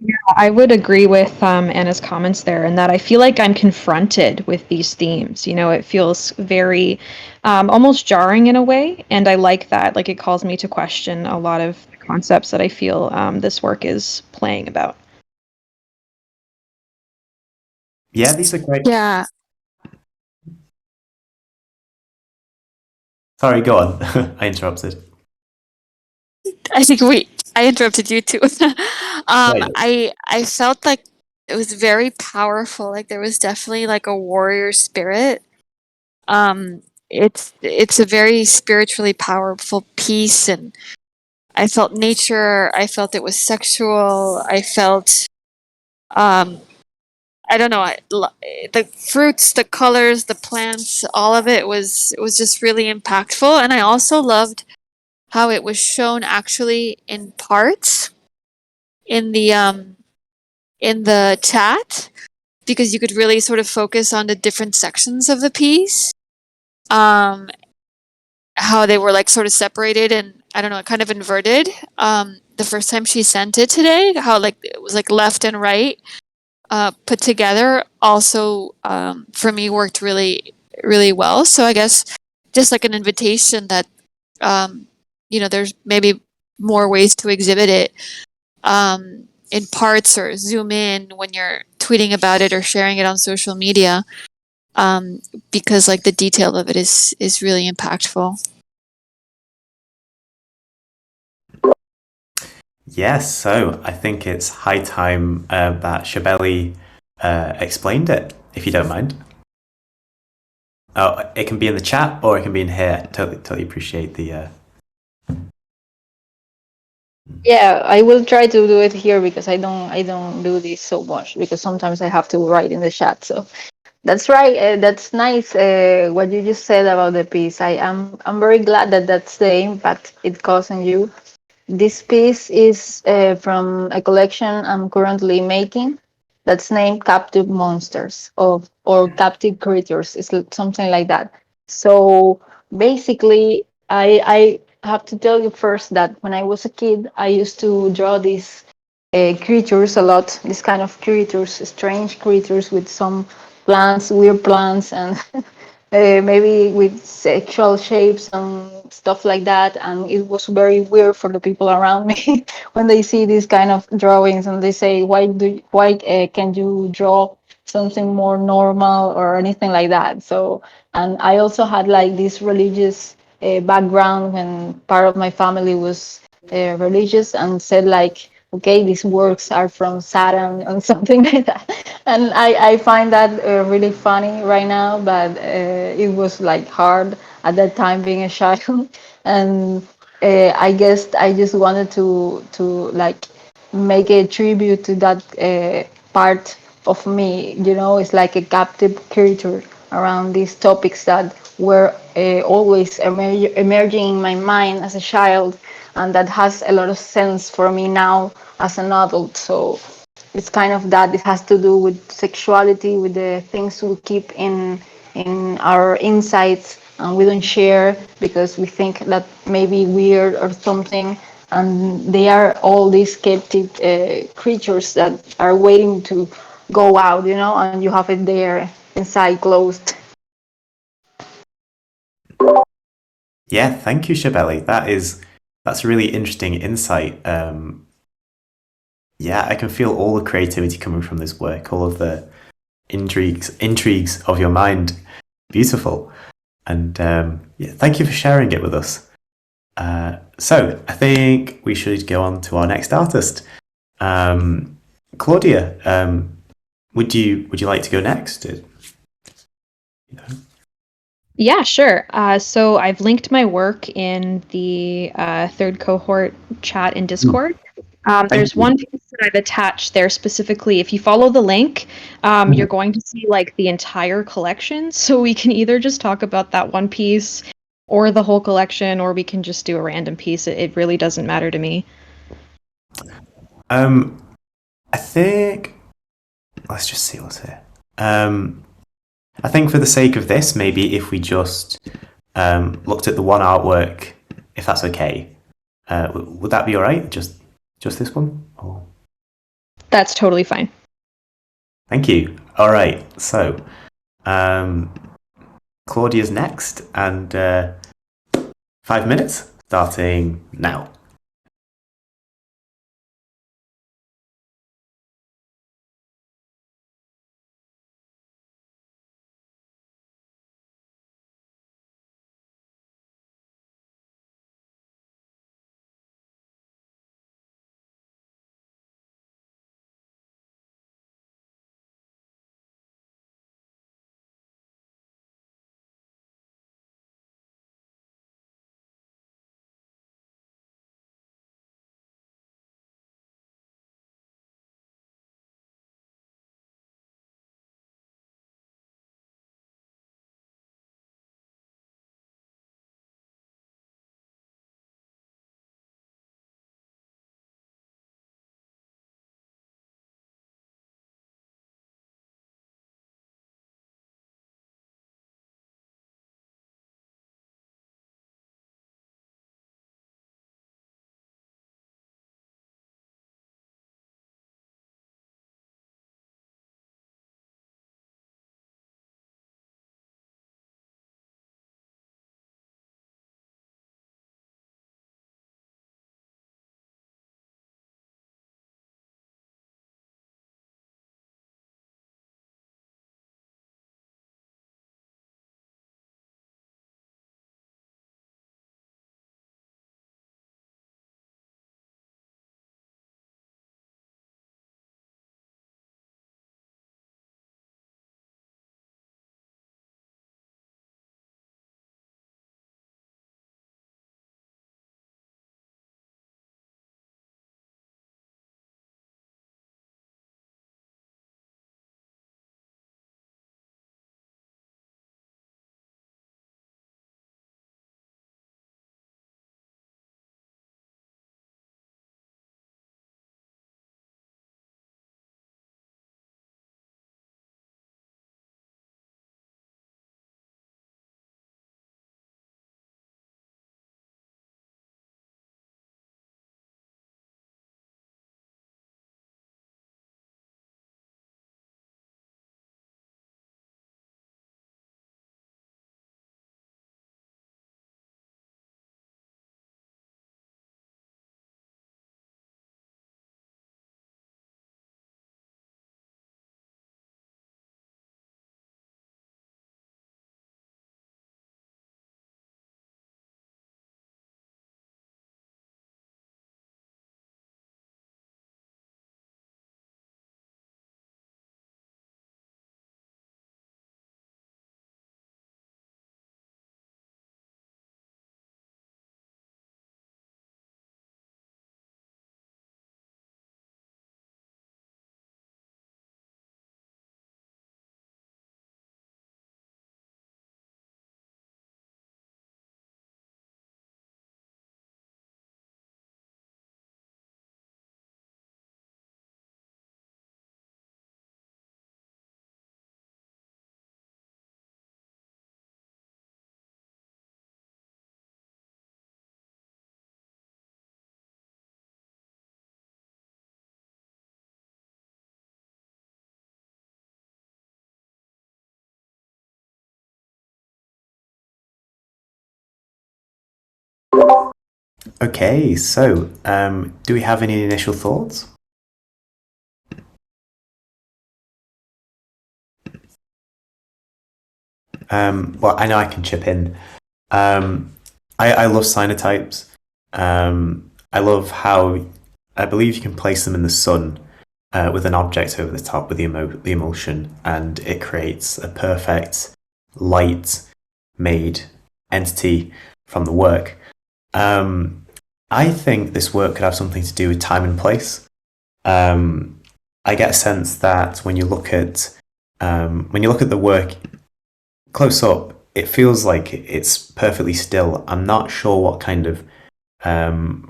Yeah, I would agree with Anna's comments there, in that I feel like I'm confronted with these themes. It feels very almost jarring in a way, and I like that. Like, it calls me to question a lot of the concepts that I feel this work is playing about. Yeah, these are great. Yeah. Sorry, go on. I interrupted. I think I interrupted you too. Right. I felt like it was very powerful. Like there was definitely like a warrior spirit. It's a very spiritually powerful piece, and I felt nature. I felt it was sexual. I felt, I don't know, the fruits, the colors, the plants, all of it was just really impactful. And I also loved how it was shown actually in parts in the chat, because you could really sort of focus on the different sections of the piece, how they were like sort of separated and, I don't know, kind of inverted. The first time she sent it today, how like it was like left and right put together, also for me worked really really well. So I guess just like an invitation that there's maybe more ways to exhibit it in parts, or zoom in when you're tweeting about it or sharing it on social media, because like the detail of it is really impactful. Yes, so I think it's high time that Shabeli explained it, if you don't mind. Oh, it can be in the chat or it can be in here. Totally appreciate the Yeah, I will try to do it here because I don't do this so much because sometimes I have to write in the chat. So that's right. That's nice. What you just said about the piece. I'm very glad that that's the impact it caused on you. This piece is from a collection I'm currently making that's named Captive Monsters or Captive Creatures. It's something like that. So basically, I have to tell you first that when I was a kid, I used to draw these creatures a lot. These kind of creatures, strange creatures with some plants, weird plants, and maybe with sexual shapes and stuff like that. And it was very weird for the people around me when they see these kind of drawings and they say, why can't you draw something more normal or anything like that? So, and I also had like this religious background when part of my family was religious and said like, okay, these works are from Saturn and something like that. And I find that really funny right now, but it was like hard at that time being a child. And I guess I just wanted to like make a tribute to that part of me. You know, it's like a captive creature around these topics that were always emerging in my mind as a child, and that has a lot of sense for me now as an adult. So it's kind of that. It has to do with sexuality, with the things we keep in our insides and we don't share because we think that maybe weird or something. And they are all these captive creatures that are waiting to go out, you know, and you have it there inside closed. Yeah, thank you, Shabeli. That's a really interesting insight. Yeah, I can feel all the creativity coming from this work, all of the intrigues of your mind. Beautiful. And yeah, thank you for sharing it with us. So I think we should go on to our next artist. Claudia, would you like to go next? Yeah, sure. So I've linked my work in the third cohort chat in Discord. There's one piece that I've attached there specifically. If you follow the link, you're going to see like the entire collection. So we can either just talk about that one piece or the whole collection, or we can just do a random piece. It really doesn't matter to me. I think let's just see what's here. I think for the sake of this, maybe if we just looked at the one artwork, if that's okay, would that be all right? Just this one? Or... That's totally fine. Thank you. All right. So, Claudia's next, and 5 minutes starting now. Okay, so do we have any initial thoughts? Well, I know I can chip in. I love cyanotypes. I love how I believe you can place them in the sun with an object over the top with the emulsion, and it creates a perfect light-made entity from the work. I think this work could have something to do with time and place. I get a sense that when you look at the work close up, it feels like it's perfectly still. I'm not sure what kind of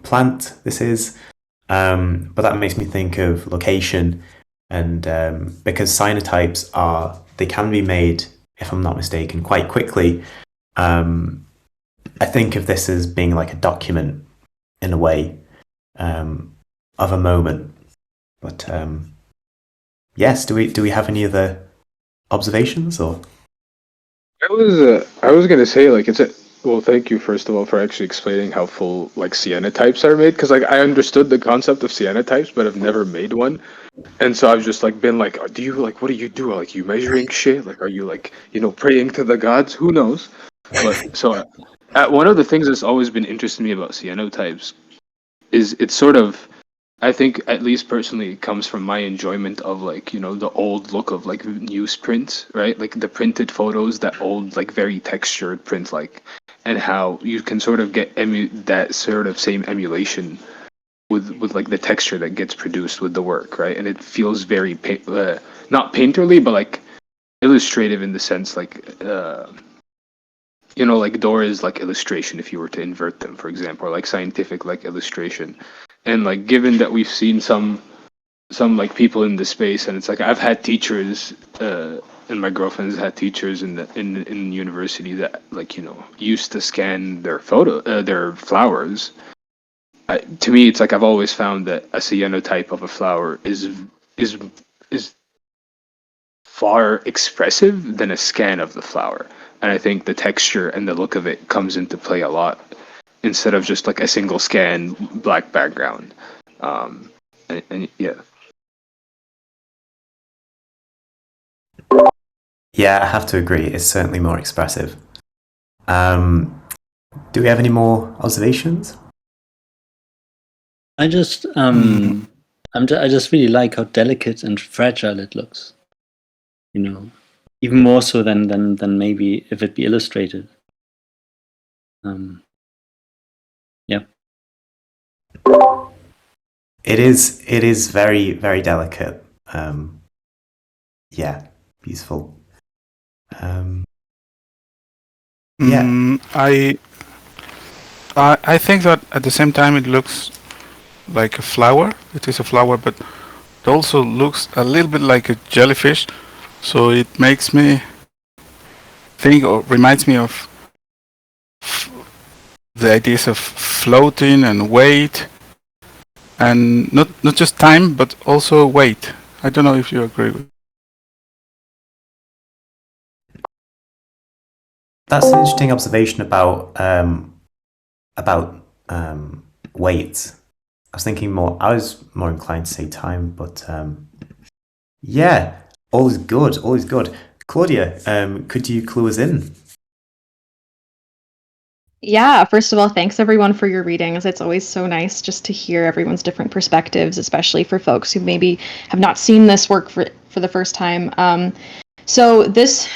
plant this is, but that makes me think of location, and because cyanotypes they can be made, if I'm not mistaken, quite quickly. I think of this as being like a document in a way of a moment. But yes, do we have any other observations or? I was gonna say like well, thank you first of all for actually explaining how full like cyanotypes are made, because like I understood the concept of cyanotypes, but I've never made one, and so I've just like been like, do you like what do you do? Like you measuring shit? Like are you like praying to the gods? Who knows? But so one of the things that's always been interesting me about cyanotypes is it's sort of, I think, at least personally, it comes from my enjoyment of like the old look of like newsprint, right? Like the printed photos, that old like very textured print, like, and how you can sort of get that sort of same emulation with like the texture that gets produced with the work, right? And it feels very not painterly, but like illustrative in the sense like like Dora's like illustration, if you were to invert them, for example, or like scientific like illustration. And like given that we've seen some like people in the space, and it's like I've had teachers and my girlfriend's had teachers in university that like used to scan their their flowers. To me, it's like I've always found that a cyanotype of a flower is far expressive than a scan of the flower. And I think the texture and the look of it comes into play a lot, instead of just like a single scan black background. And yeah. Yeah, I have to agree. It's certainly more expressive. Do we have any more observations? I just I just really like how delicate and fragile it looks. Even more so than maybe if it be illustrated. Yeah. It is very, very delicate. Yeah, beautiful. Yeah. I think that at the same time it looks like a flower. It is a flower, but it also looks a little bit like a jellyfish. So it makes me think, or reminds me of the ideas of floating and weight, and not just time, but also weight. I don't know if you agree with. That's an interesting observation about weight. I was more inclined to say time, but yeah, all is good. All is good. Claudia, could you clue us in? Yeah, first of all, thanks everyone for your readings. It's always so nice just to hear everyone's different perspectives, especially for folks who maybe have not seen this work for the first time. So this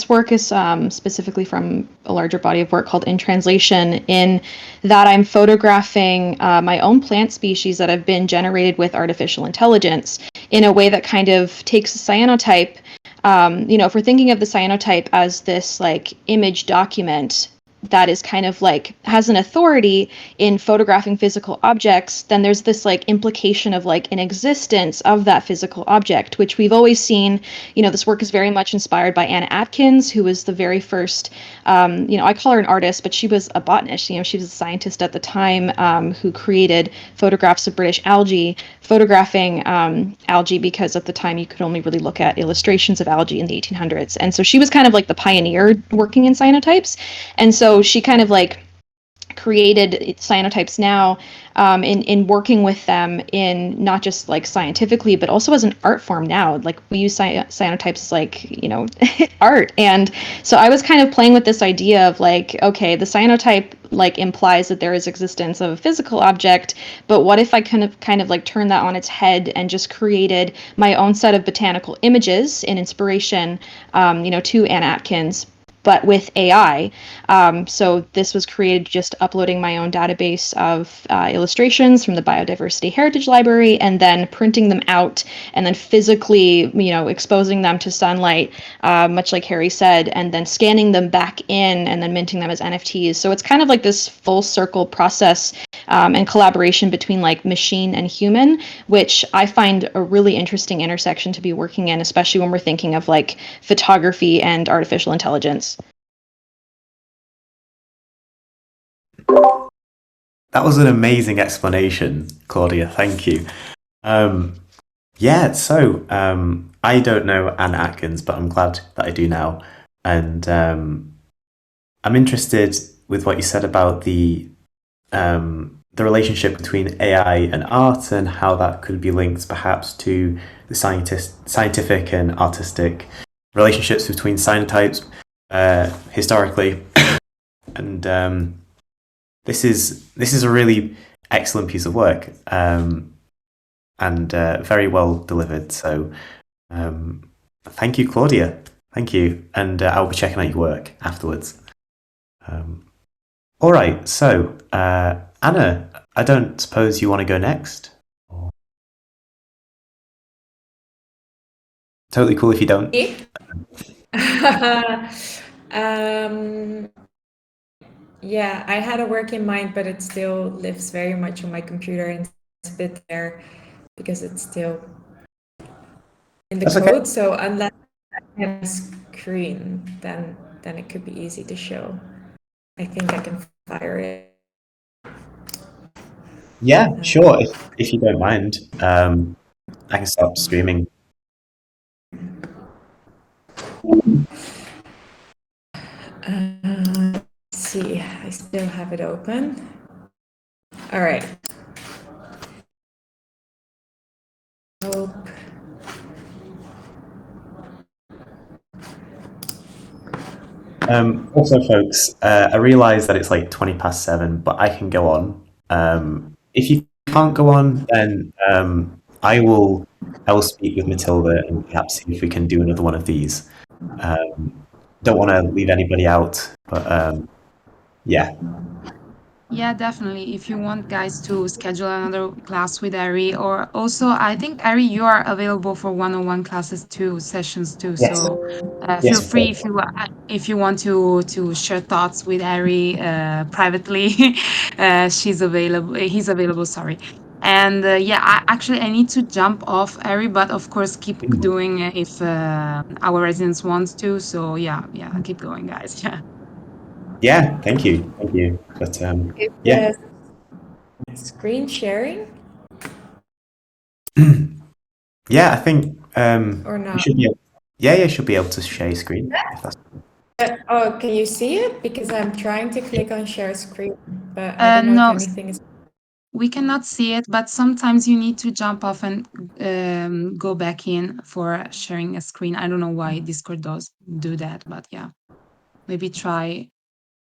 work is specifically from a larger body of work called In Translation, in that I'm photographing my own plant species that have been generated with artificial intelligence in a way that kind of takes a cyanotype. If we're thinking of the cyanotype as this like image document that is kind of like has an authority in photographing physical objects, then there's this like implication of like an existence of that physical object, which we've always seen. This work is very much inspired by Anna Atkins, who was the very first, I call her an artist, but she was a botanist. She was a scientist at the time who created photographs of British algae, photographing algae because at the time you could only really look at illustrations of algae in the 1800s. And so she was kind of like the pioneer working in cyanotypes. And so she kind of like created cyanotypes now, in working with them in not just like scientifically, but also as an art form now. Like we use cyanotypes as like, you know, art. And so I was kind of playing with this idea of like, okay, the cyanotype like implies that there is existence of a physical object, but what if I kind of like turned that on its head and just created my own set of botanical images in inspiration, you know, to Anne Atkins, but with AI. So this was created just uploading my own database of illustrations from the Biodiversity Heritage Library, and then printing them out, and then physically, you know, exposing them to sunlight, much like Harry said, and then scanning them back in, and then minting them as NFTs. So it's kind of like this full circle process and collaboration between like machine and human, which I find a really interesting intersection to be working in, especially when we're thinking of like photography and artificial intelligence. That was an amazing explanation, Claudia. Thank you. Yeah, so I don't know Anne Atkins, but I'm glad that I do now. And I'm interested with what you said about the relationship between AI and art, and how that could be linked perhaps to the scientific and artistic relationships between cyanotypes historically. And this is a really excellent piece of work, and very well delivered. So thank you, Claudia. Thank you. And I'll be checking out your work afterwards. All right. So Anna, I don't suppose you want to go next? Totally cool if you don't. Yeah, I had a work in mind, but it still lives very much on my computer and it's a bit there because it's still in the That's code. okay. So unless I have a screen, then it could be easy to show. I think I can fire it. Yeah, sure. If you don't mind, I can start streaming. Let's see, I still have it open. All right. Hope. Also, folks, I realise that it's like 7:20, but I can go on. If you can't go on, then I will speak with Matilda and perhaps see if we can do another one of these. Don't want to leave anybody out, but yeah. Yeah, definitely. If you want guys to schedule another class with Ari, or also I think Ari, you are available for one-on-one classes too, sessions too. Yes. So feel Yes. free if you want to share thoughts with Ari privately. She's available. He's available. Sorry. And yeah, I need to jump off, Ari, but of course keep doing if our residents want to. So yeah, keep going, guys. Yeah. Yeah. Thank you. But yeah. Screen sharing? Yeah, I think Or you not? should be. You should be able to share screen. If that's... Oh, can you see it? Because I'm trying to click on share screen, but I don't know No, if anything is. we cannot see it, but sometimes you need to jump off and go back in for sharing a screen. I don't know why Discord does do that, but yeah, maybe try. I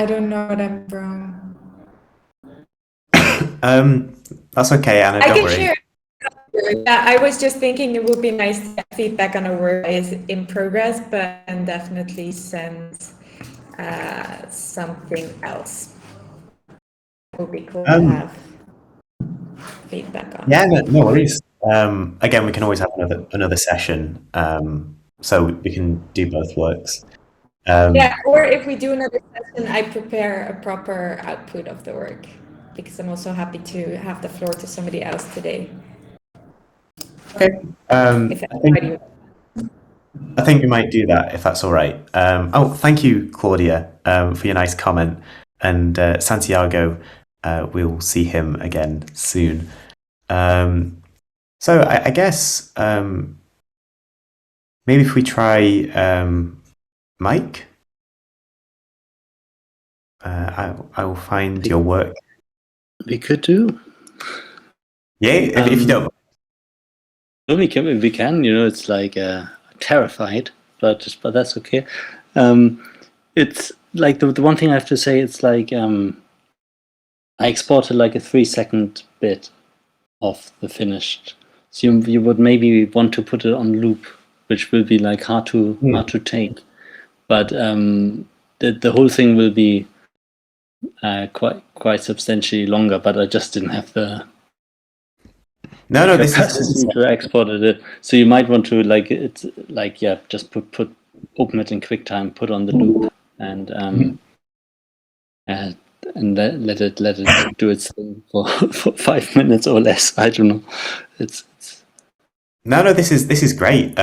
don't know what I'm wrong. That's okay, Anna. I Don't can worry. share. Yeah, I was just thinking it would be nice to get feedback on a work that is in progress, but and definitely send something else. It would be cool to have feedback on. Yeah, no worries. Again, we can always have another session, so we can do both works. Yeah, or if we do another session, I prepare a proper output of the work, because I'm also happy to have the floor to somebody else today. Okay. I think I think we might do that if that's all right. Thank you, Claudia, for your nice comment. And Santiago, we'll see him again soon. So I guess maybe if we try Mike, I will find your work. We could do. Yeah, if you don't. No, we can. You know, it's like terrified, but that's okay. It's like the one thing I have to say. It's like I exported like a 3-second bit of the finished. So you would maybe want to put it on loop, which will be like hard to take. But the whole thing will be quite substantially longer. But I just didn't have the this is to export it. So you might want to just put open it in QuickTime, put on the loop, and let it do its thing for 5 minutes or less. I don't know. It's No, this is great.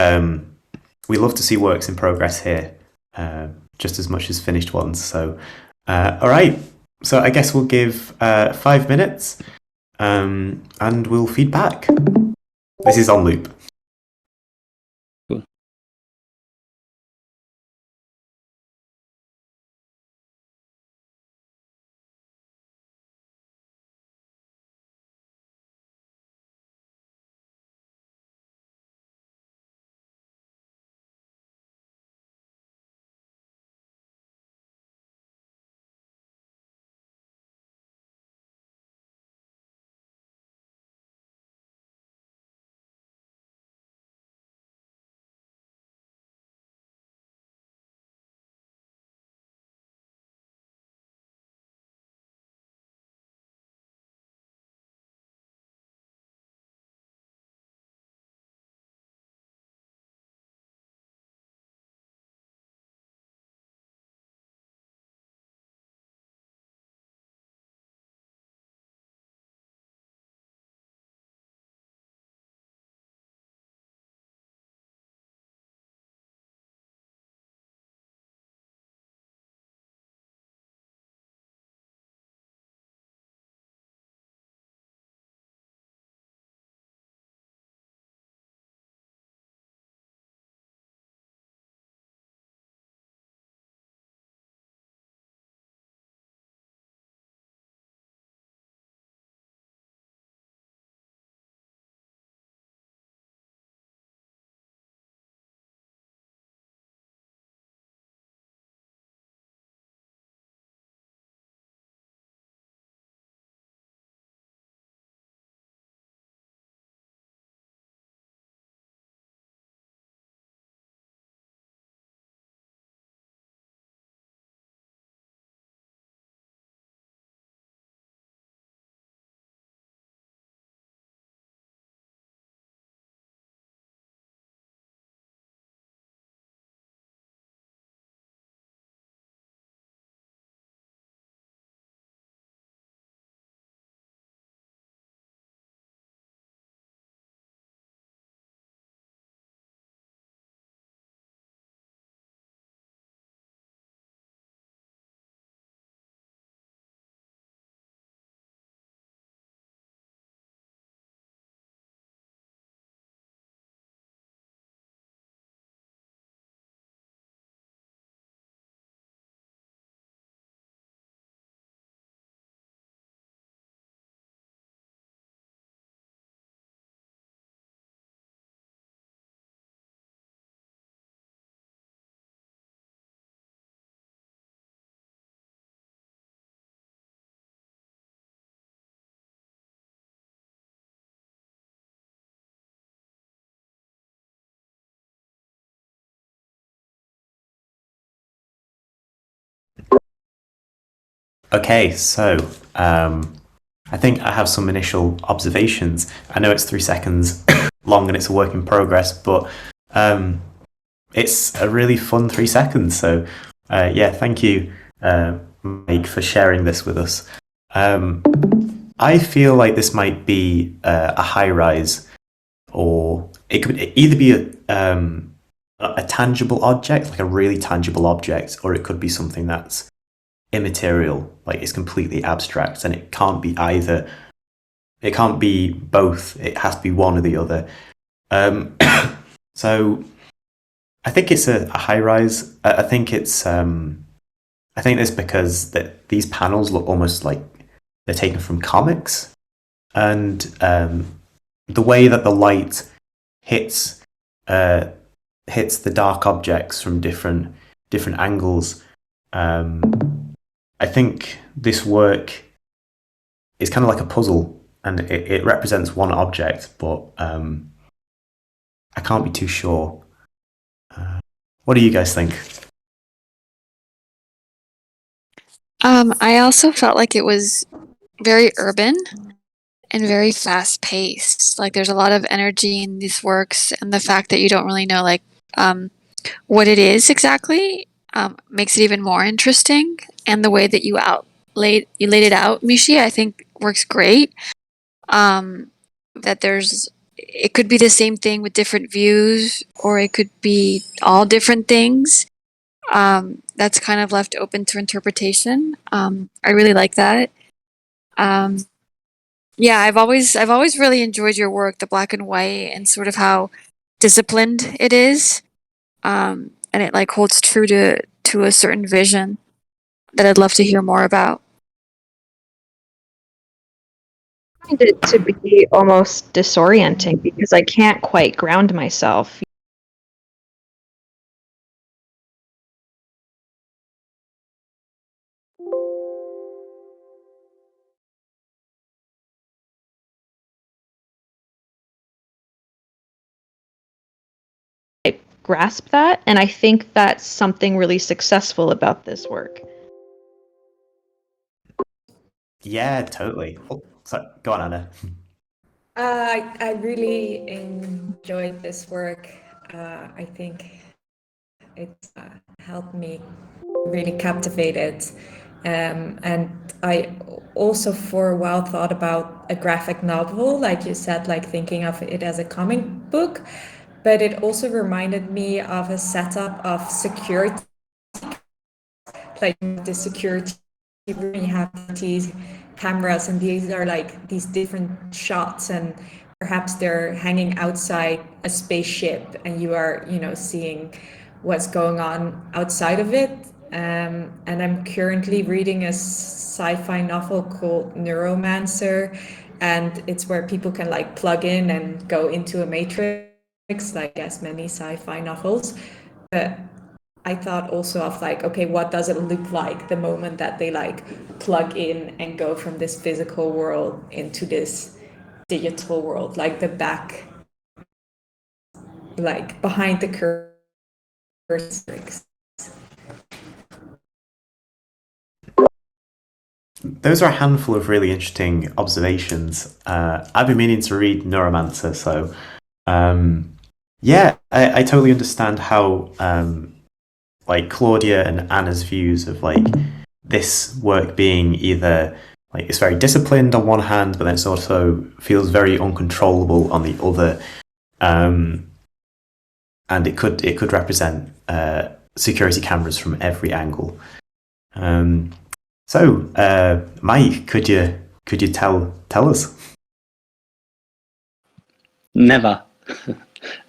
We love to see works in progress here, just as much as finished ones. So, all right. So I guess we'll give 5 minutes, and we'll feed back. This is on loop. Cool. Okay, so I think I have some initial observations. I know it's 3 seconds long and it's a work in progress, but it's a really fun 3 seconds. So thank you, Mike, for sharing this with us. I feel like this might be a high rise, or it could either be a tangible object, like a really tangible object, or it could be something that's immaterial, like it's completely abstract, and it can't be either. It can't be both. It has to be one or the other. So I think it's a high rise. I think it's. I think it's because that these panels look almost like they're taken from comics, and the way that the light hits the dark objects from different angles. I think this work is kind of like a puzzle, and it represents one object, but I can't be too sure. What do you guys think? I also felt like it was very urban and very fast paced. Like there's a lot of energy in these works, and the fact that you don't really know what it is exactly makes it even more interesting. And the way that you laid it out, Mishi, I think works great. That it could be the same thing with different views, or it could be all different things. That's kind of left open to interpretation. I really like that. Yeah, I've always really enjoyed your work, the black and white, and sort of how disciplined it is. And it like holds true to a certain vision that I'd love to hear more about. I find it to be almost disorienting because I can't quite ground myself. I grasp that, and I think that's something really successful about this work. Yeah, totally. Oh, sorry. Go on, Anna. I really enjoyed this work. I think it's helped me really captivate it. And I also for a while thought about a graphic novel, like you said, like thinking of it as a comic book, but it also reminded me of a setup of security, like the security room, you have these cameras, and these are like these different shots, and perhaps they're hanging outside a spaceship, and you are, seeing what's going on outside of it. And I'm currently reading a sci-fi novel called Neuromancer, and it's where people can like plug in and go into a matrix, like as many sci-fi novels. But I thought also of like, okay, what does it look like the moment that they like plug in and go from this physical world into this digital world, like the back, like behind the curtains. Those are a handful of really interesting observations. I've been meaning to read Neuromancer, so yeah, I totally understand how like Claudia and Anna's views of like this work being either like it's very disciplined on one hand, but then it also feels very uncontrollable on the other, and it could represent security cameras from every angle. So, Mike, could you tell us? Never.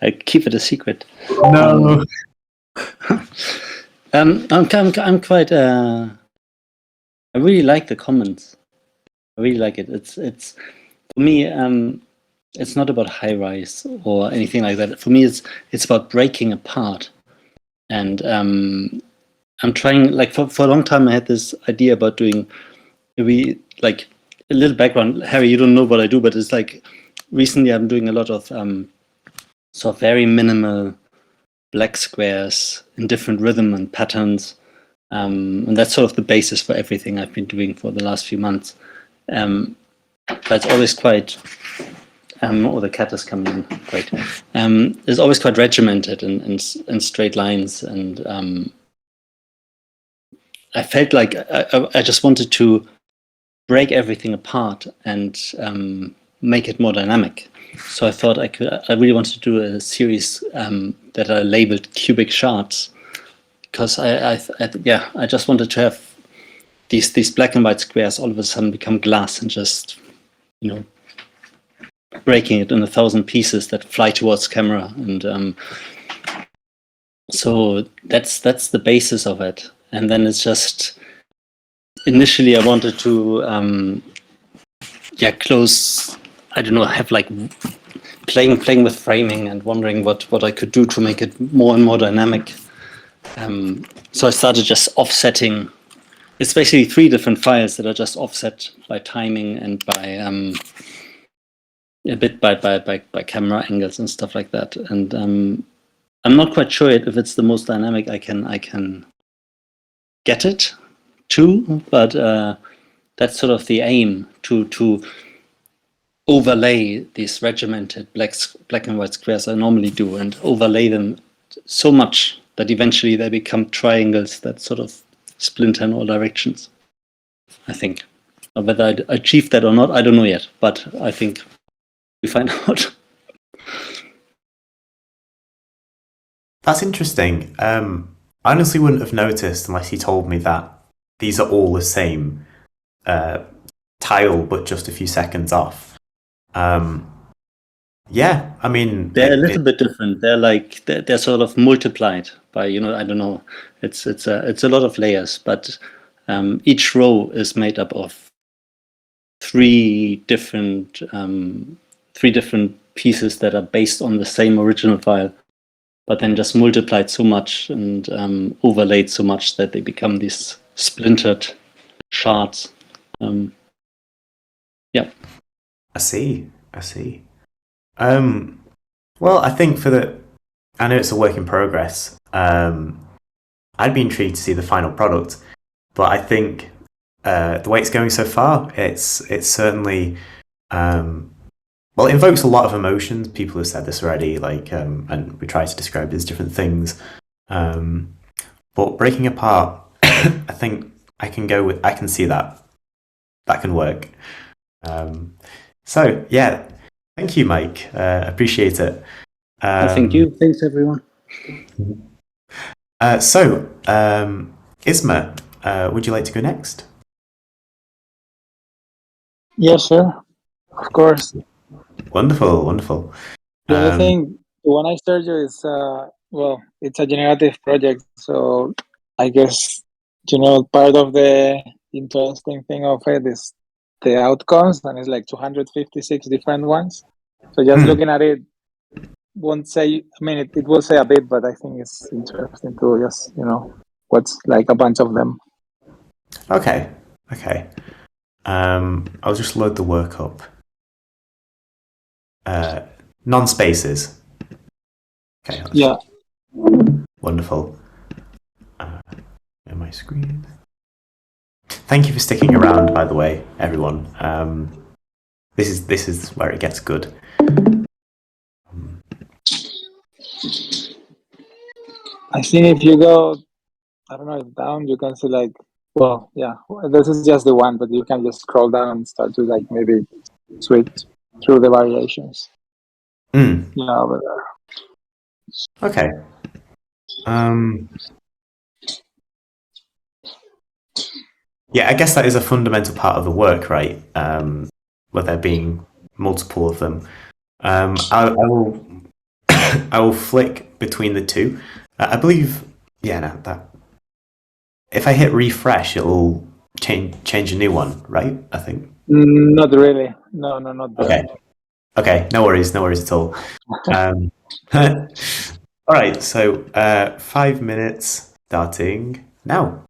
I keep it a secret. No. I'm quite. I really like the comments. I really like it. It's for me. It's not about high rise or anything like that. For me, it's about breaking apart. And I'm trying. Like for a long time, I had this idea about doing maybe like a little background. Harry, you don't know what I do, but it's like recently I'm doing a lot of sort of very minimal black squares in different rhythm and patterns. And that's sort of the basis for everything I've been doing for the last few months. But it's always quite, oh, the cat is coming in, great. It's always quite regimented and straight lines. And I felt like I just wanted to break everything apart and make it more dynamic. So I thought I really wanted to do a series that are labeled cubic shards, because I just wanted to have these black and white squares all of a sudden become glass and just, you know, breaking it in 1,000 pieces that fly towards camera. And so that's the basis of it. And then it's just, initially I wanted to close, I don't know, have like playing with framing and wondering what I could do to make it more and more dynamic. So I started just offsetting. It's basically 3 different files that are just offset by timing and by a bit by camera angles and stuff like that. And I'm not quite sure yet if it's the most dynamic I can get it to, but that's sort of the aim, to overlay these regimented black and white squares I normally do, and overlay them so much that eventually they become triangles that sort of splinter in all directions, I think. Whether I'd achieve that or not, I don't know yet, but I think we find out. That's interesting. I honestly wouldn't have noticed unless you told me that these are all the same tile, but just a few seconds off. Yeah, I mean, they're a little bit different. They're like they're sort of multiplied by, you know, I don't know. It's a lot of layers, but each row is made up of 3 different pieces that are based on the same original file, but then just multiplied so much and overlaid so much that they become these splintered shards. Yeah. I see. Well, I think I know it's a work in progress. I'd be intrigued to see the final product, but I think the way it's going so far, it's certainly well, it invokes a lot of emotions. People have said this already, like, and we try to describe it as different things. But breaking apart, I think I can see that can work. So yeah, thank you, Mike. Appreciate it. Thank you. Thanks, everyone. So, Isma, would you like to go next? Yeah, sure. Of course. Wonderful. The only thing, the one I started is, well, it's a generative project. So I guess, you know, part of the interesting thing of it is the outcomes, and it's like 256 different ones. So just looking at it won't say, I mean, it will say a bit, but I think it's interesting to just, you know, what's like a bunch of them. Okay. I'll just load the work up. Non-spaces. Okay. Yeah. Wonderful. In my screen. Thank you for sticking around, by the way, everyone. This is where it gets good. I think if you go, I don't know, down, you can see like, well, yeah, this is just the one, but you can just scroll down and start to like maybe switch through the variations. Yeah, over there. Okay. Yeah, I guess that is a fundamental part of the work, right? Where there being multiple of them. I will I will flick between the 2. I believe, that if I hit refresh, it'll change a new one, right? I think. Not really. No, not there. Okay. No worries at all. All right. So 5 minutes starting now.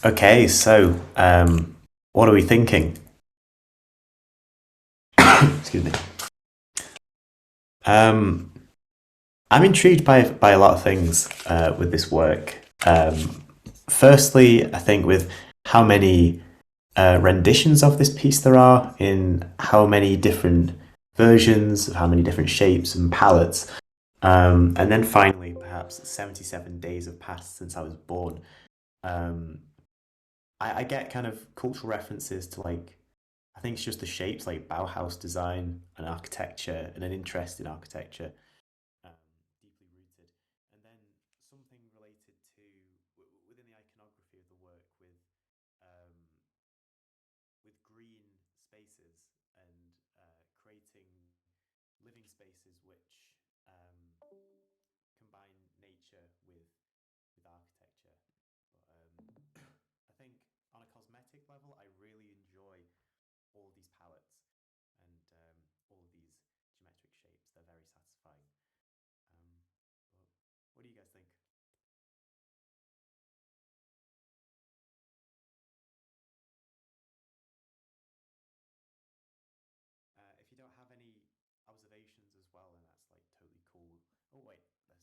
Okay, so what are we thinking? Excuse me. I'm intrigued by a lot of things with this work. Firstly, I think with how many renditions of this piece there are in how many different versions, how many different shapes and palettes. And then finally, perhaps 77 days have passed since I was born. I get kind of cultural references to like, I think it's just the shapes like Bauhaus design and architecture and an interest in architecture, deeply rooted. And then something related to within the iconography of the work um, with green spaces and creating living spaces which combine nature with architecture. But I think on a cosmetic level, I really enjoy all these palettes and all of these geometric shapes. They're very satisfying. But what do you guys think? If you don't have any observations as well, then that's like totally cool. Oh wait, there's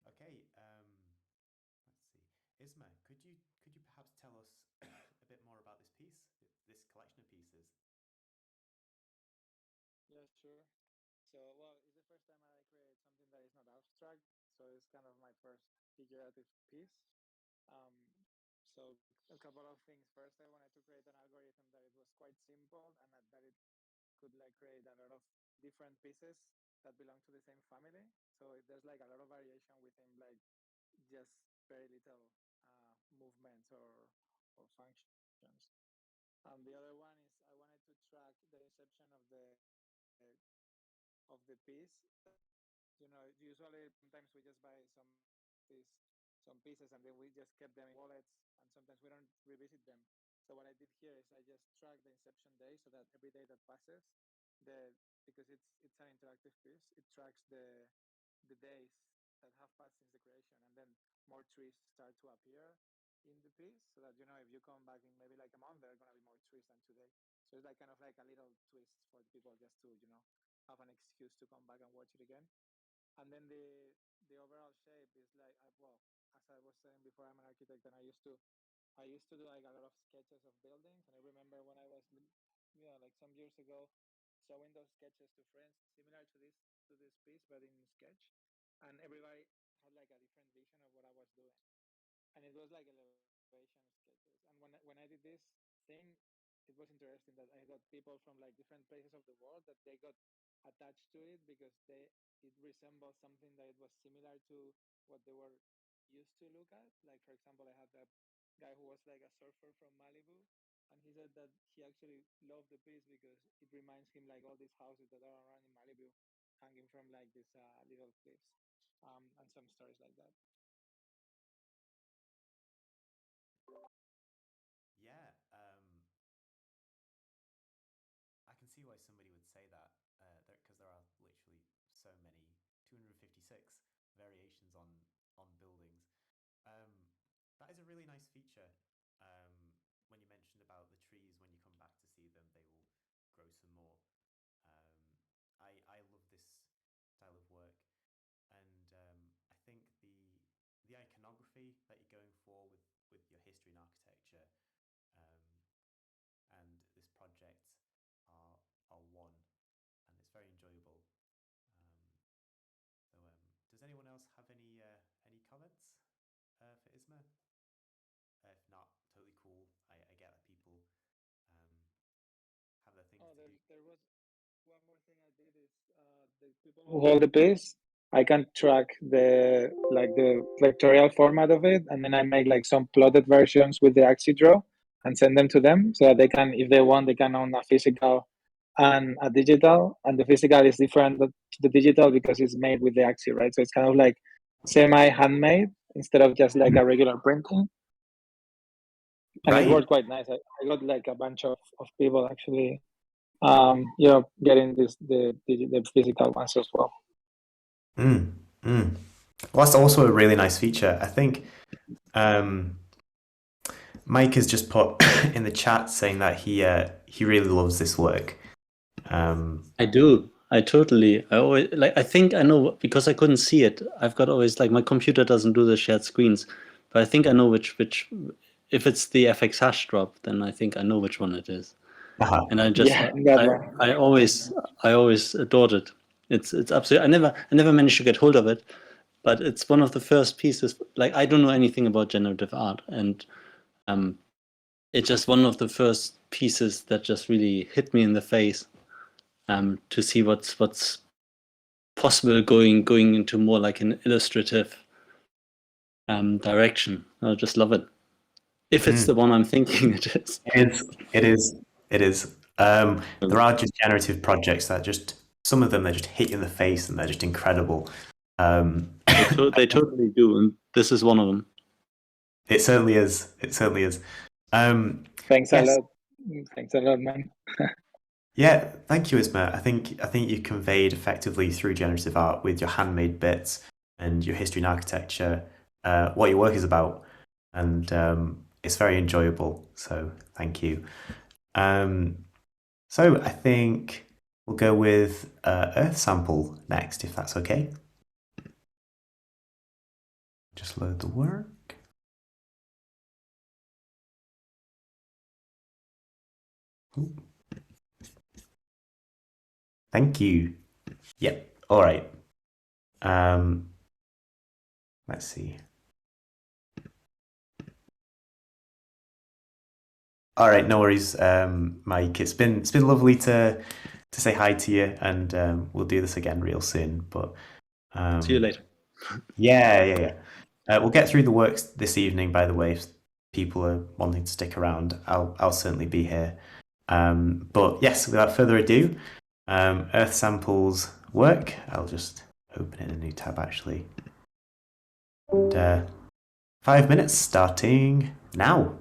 okay. Let's see. Isma, could you perhaps tell us a bit more about this piece, this collection of pieces? Yeah, sure. So, well, it's the first time I create something that is not abstract. So it's kind of my first figurative piece. Um, so a couple of things. First, I wanted to create an algorithm that it was quite simple and that it could like create a lot of different pieces that belong to the same family. So there's like a lot of variation within like just very little movements or functions. The other one is I wanted to track the inception of the piece. You know, usually sometimes we just buy these some pieces and then we just keep them in wallets and sometimes we don't revisit them. So what I did here is I just track the inception day so that every day that passes, the because it's an interactive piece, it tracks the days that have passed since the creation and then more trees start to appear in the piece so that you know if you come back in maybe like a month there are gonna be more trees than today. So it's like kind of like a little twist for the people just to, you know, have an excuse to come back and watch it again. And then the overall shape is like well, as I was saying before, I'm an architect and I used to do like a lot of sketches of buildings. And I remember when I was like some years ago showing those sketches to friends similar to this piece but in sketch, and everybody had like a different vision of what I was doing, and it was like elevation sketches. And when I did this thing, it was interesting that I got people from like different places of the world that they got attached to it because it resembled something that it was similar to what they were used to look at. Like for example, I had a guy who was like a surfer from Malibu, and he said that he actually loved the piece because it reminds him like all these houses that are around in Malibu, hanging from like these little cliffs, and some stories like that. Yeah, I can see why somebody would say that because there are literally so many 256 variations on buildings. Um, that is a really nice feature. When you mentioned about the trees, when you come back to see them, they will grow some more. I love this style of work, and I think the iconography that you're going for with your history and architecture um, and this project are are one, and it's very enjoyable. Does anyone else have any comments for Isma? If not, totally cool. I get that people um, have their things Oh, to do. there was one more thing I did is the people who hold the piece, I can track the vectorial format of it, and then I make like some plotted versions with the Axie draw and send them to them so that they can, if they want, they can own a physical and a digital, and the physical is different to the digital because it's made with the Axie, right? So it's kind of like semi handmade instead of just like a regular printing. and it Right. worked quite nice. I got like a bunch of people actually, getting the physical ones as well. Mm, mm. Well, that's also a really nice feature. I think Mike has just put in the chat saying that he really loves this work. I do. I always like. I think I know because I couldn't see it. I've got always like my computer doesn't do the shared screens, but I think I know which. If it's the FX hash drop, then I think I know which one it is. Uh-huh. And I just Yeah, that one. I always adored it. It's absolutely. I never managed to get hold of it, but it's one of the first pieces. Like I don't know anything about generative art, and it's just one of the first pieces that just really hit me in the face. To see what's possible going into more like an illustrative direction. I just love it. If it's the one I'm thinking it is. It is. There are just generative projects that just, some of them, they just hit you in the face and they're just incredible. They totally do, and this is one of them. It certainly is. It certainly is. Thanks yes. a lot. Thanks a lot, man. Yeah, thank you, Isma. I think you conveyed effectively through generative art with your handmade bits and your history and architecture what your work is about, and it's very enjoyable. So thank you. So I think we'll go with Earth Sample next, if that's okay. Just load the work. Ooh. Thank you. Yep. All right. Let's see. All right, no worries, Mike. It's been lovely to say hi to you, and we'll do this again real soon. But see you later. Yeah. We'll get through the works this evening. By the way, if people are wanting to stick around, I'll certainly be here. But yes, without further ado, Earth Sample's work. I'll just open it in a new tab actually. And 5 minutes starting now.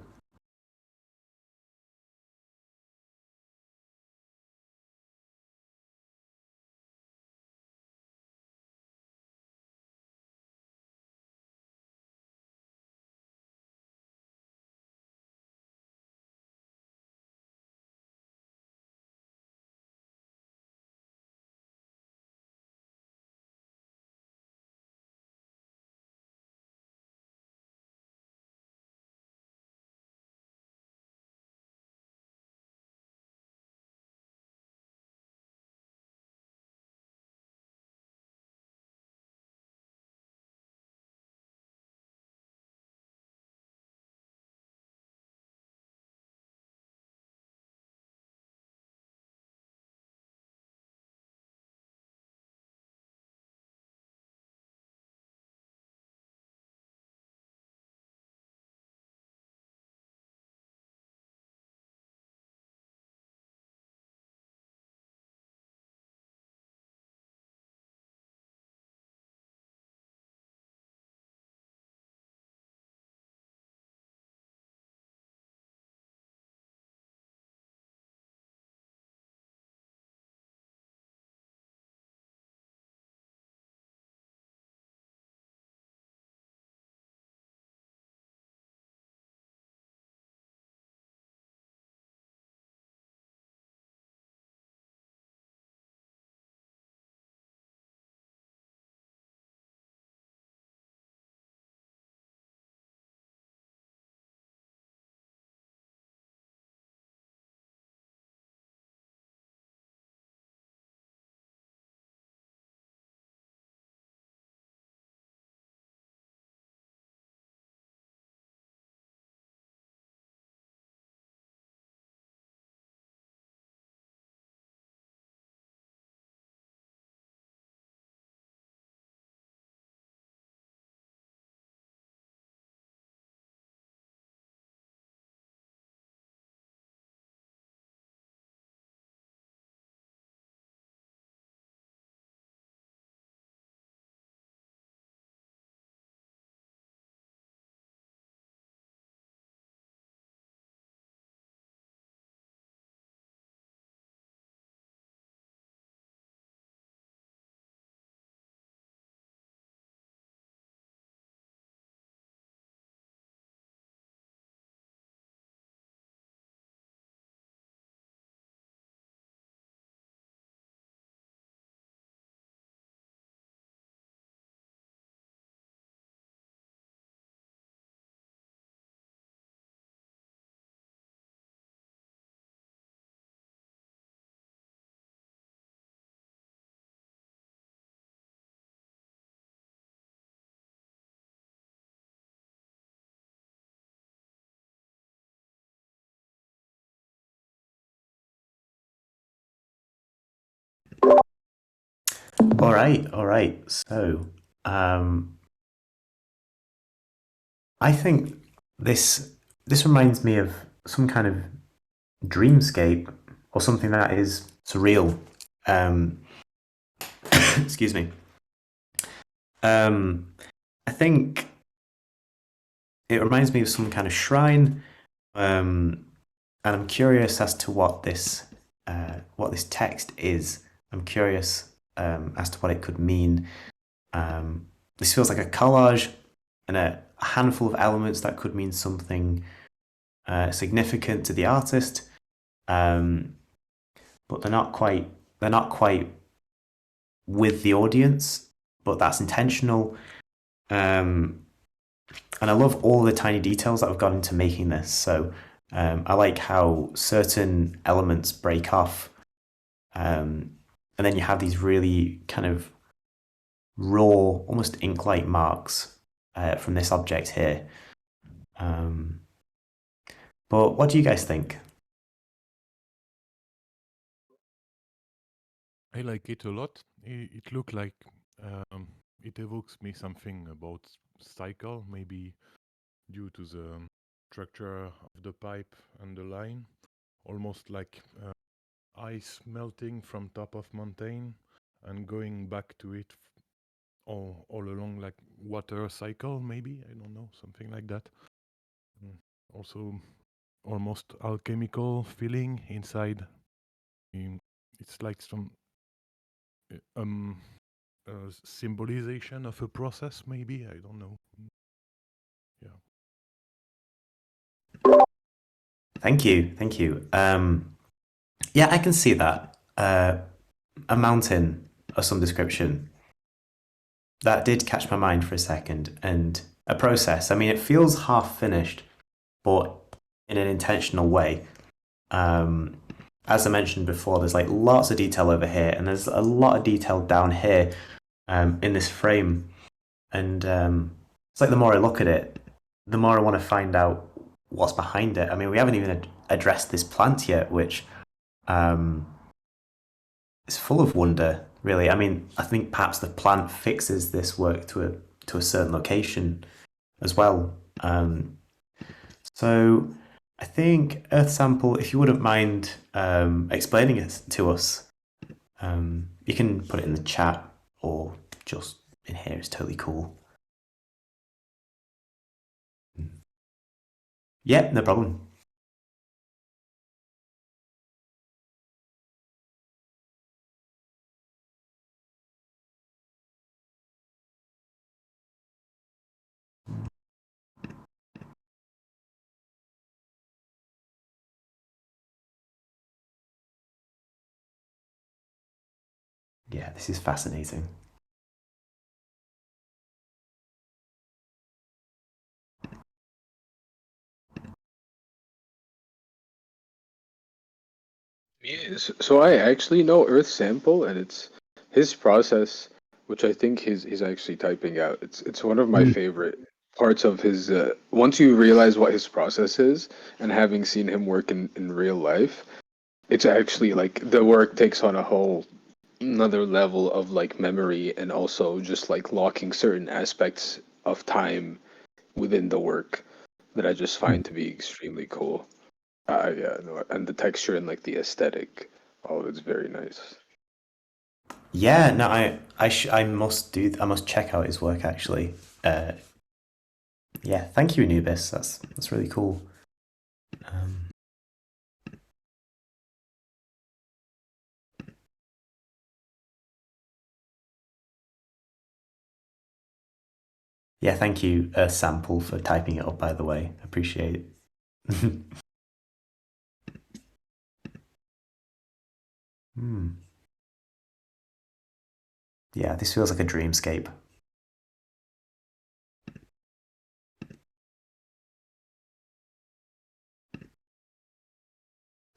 All right. So, I think this reminds me of some kind of dreamscape or something that is surreal. Excuse me. I think it reminds me of some kind of shrine, and I'm curious as to what this text is. I'm curious as to what it could mean. This feels like a collage and a handful of elements that could mean something significant to the artist, but they're not quite with the audience. But that's intentional. And I love all the tiny details that have gone into making this. So I like how certain elements break off, and then you have these really kind of raw, almost ink-like marks from this object here. But what do you guys think? I like it a lot. It looked like it evokes me something about cycle, maybe due to the structure of the pipe and the line, almost like ice melting from top of mountain and going back to it all along, like water cycle, maybe, I don't know, something like that. Also almost alchemical feeling inside. It's like some symbolization of a process, maybe, I don't know. Yeah. Thank you. Yeah, I can see that. A mountain of some description. That did catch my mind for a second, and a process. I mean, it feels half finished, but in an intentional way. As I mentioned before, there's like lots of detail over here, and there's a lot of detail down here in this frame. And it's like the more I look at it, the more I want to find out what's behind it. I mean, we haven't even addressed this plant yet, which is full of wonder, really. I mean, I think perhaps the plant fixes this work to a certain location as well. So I think Earth Sample, if you wouldn't mind explaining it to us, you can put it in the chat or just in here. It's totally cool. Yeah, no problem. Yeah, this is fascinating. Yes. So I actually know Earth Sample, and it's his process, which I think he's actually typing out. It's one of my favorite parts of his. Once you realize what his process is, and having seen him work in real life, it's actually like the work takes on a whole another level of like memory, and also just like locking certain aspects of time within the work that I just find to be extremely cool. Yeah, no, and the texture and like the aesthetic, oh, it's very nice. Yeah, no, I must check out his work actually. Yeah, thank you, Anubis. That's really cool. Yeah, thank you, Sample, for typing it up. By the way, appreciate it. Yeah, this feels like a dreamscape.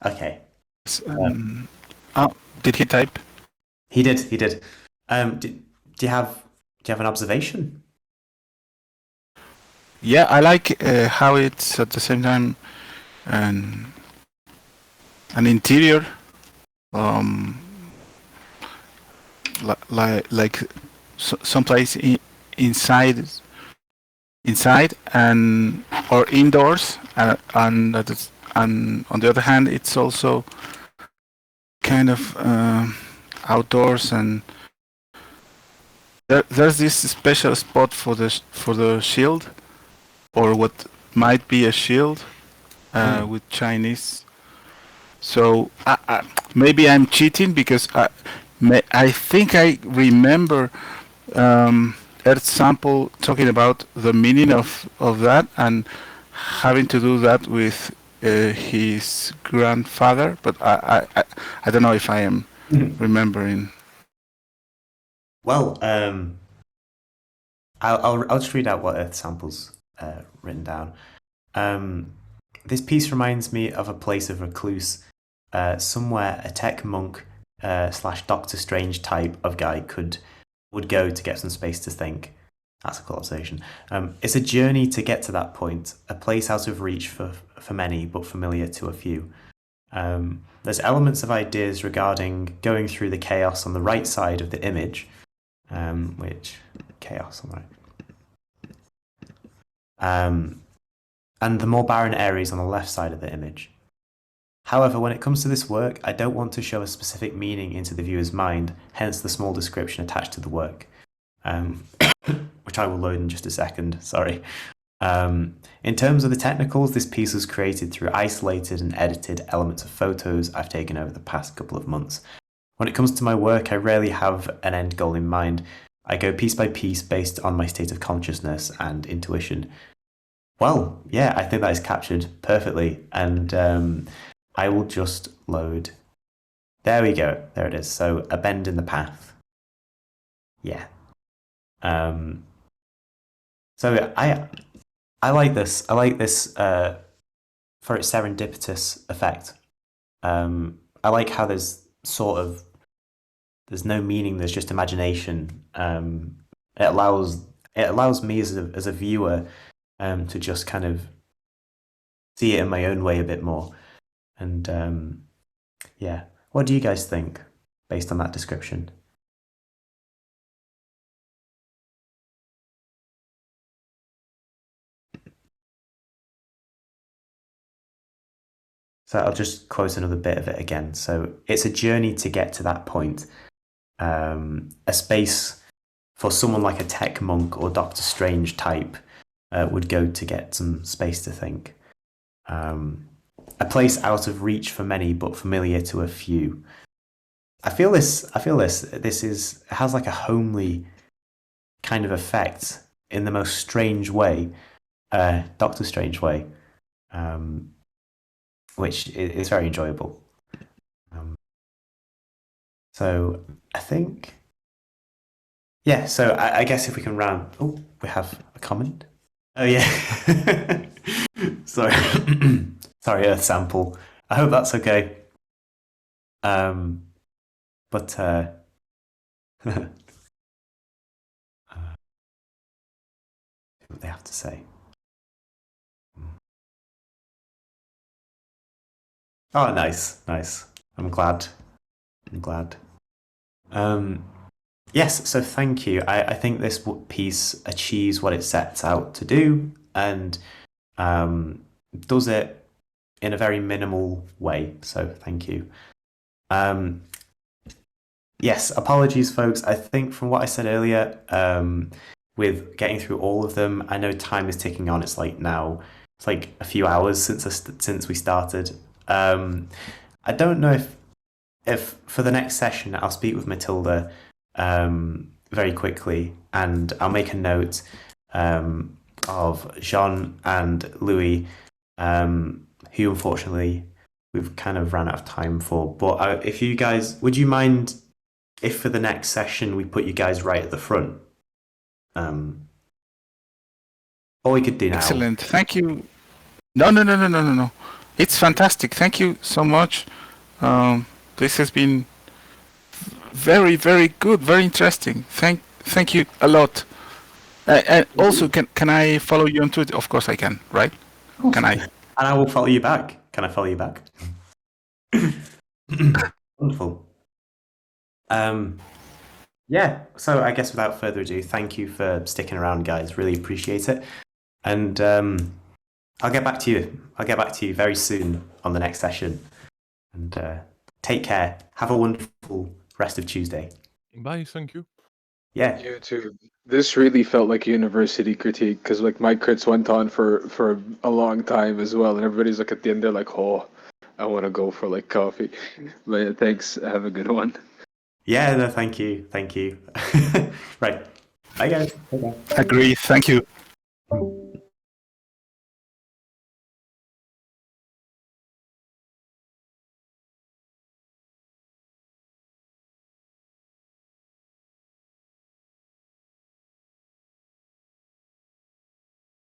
Okay. Did he type? He did. Do you have an observation? Yeah, I like how it's at the same time an interior. like someplace inside and or indoors, and on the other hand, it's also kind of outdoors, and there's this special spot for the shield, or what might be a shield, with Chinese. So maybe I'm cheating because I think I remember Earth Sample talking about the meaning of that and having to do that with his grandfather, but I don't know if I am remembering. Well, I'll just read out what Earth Sample's written down. This piece reminds me of a place of recluse, somewhere a tech monk / Doctor Strange type of guy would go to get some space to think. That's a cool observation. It's a journey to get to that point, a place out of reach for many, but familiar to a few. There's elements of ideas regarding going through the chaos on the right side of the image, which chaos on the right. And the more barren areas on the left side of the image. However, when it comes to this work, I don't want to show a specific meaning into the viewer's mind, hence the small description attached to the work, which I will load in just a second, sorry. In terms of the technicals, this piece was created through isolated and edited elements of photos I've taken over the past couple of months. When it comes to my work, I rarely have an end goal in mind. I go piece by piece based on my state of consciousness and intuition. Well, yeah, I think that is captured perfectly, and I will just load. There we go. There it is. So a bend in the path. Yeah. So I like this. I like this for its serendipitous effect. I like how there's no meaning. There's just imagination. It allows me as a viewer to just kind of see it in my own way a bit more. And yeah, what do you guys think based on that description? So I'll just quote another bit of it again. So it's a journey to get to that point, a space for someone like a tech monk or Doctor Strange type would go to get some space to think. A place out of reach for many, but familiar to a few. I feel this. It has like a homely kind of effect in the most strange way, Doctor Strange way, which is very enjoyable. So I think, yeah. So I guess if we can round. Oh, we have a comment. Oh yeah. Sorry. Sorry, Earth Sample. I hope that's okay. But see what they have to say. Oh, nice. I'm glad. Yes, so thank you. I think this piece achieves what it sets out to do, and does it in a very minimal way. So thank you. Yes, apologies, folks. I think from what I said earlier, with getting through all of them, I know time is ticking on. It's like a few hours since we started. I don't know if for the next session I'll speak with Matilda very quickly, and I'll make a note of Jean and Louis, who unfortunately we've kind of ran out of time for. But if you guys, would you mind if for the next session we put you guys right at the front? Or we could do now. Excellent. Thank you. No. It's fantastic. Thank you so much. This has been very, very good, very interesting. Thank you a lot. And also, can I follow you on Twitter? Of course I can, right? Can I? And I will follow you back. Can I follow you back? Wonderful. Yeah, so I guess without further ado, thank you for sticking around, guys. Really appreciate it. And I'll get back to you. I'll get back to you very soon on the next session. And take care. Have a wonderful rest of Tuesday. Bye, thank you. Yeah. You too. This really felt like a university critique because like my crits went on for a long time as well, and everybody's like at the end they're like, oh, I want to go for like coffee. But yeah, thanks. Have a good one. Yeah, no, thank you. Thank you. Right. Bye, guys. Okay. Agree. Thank you.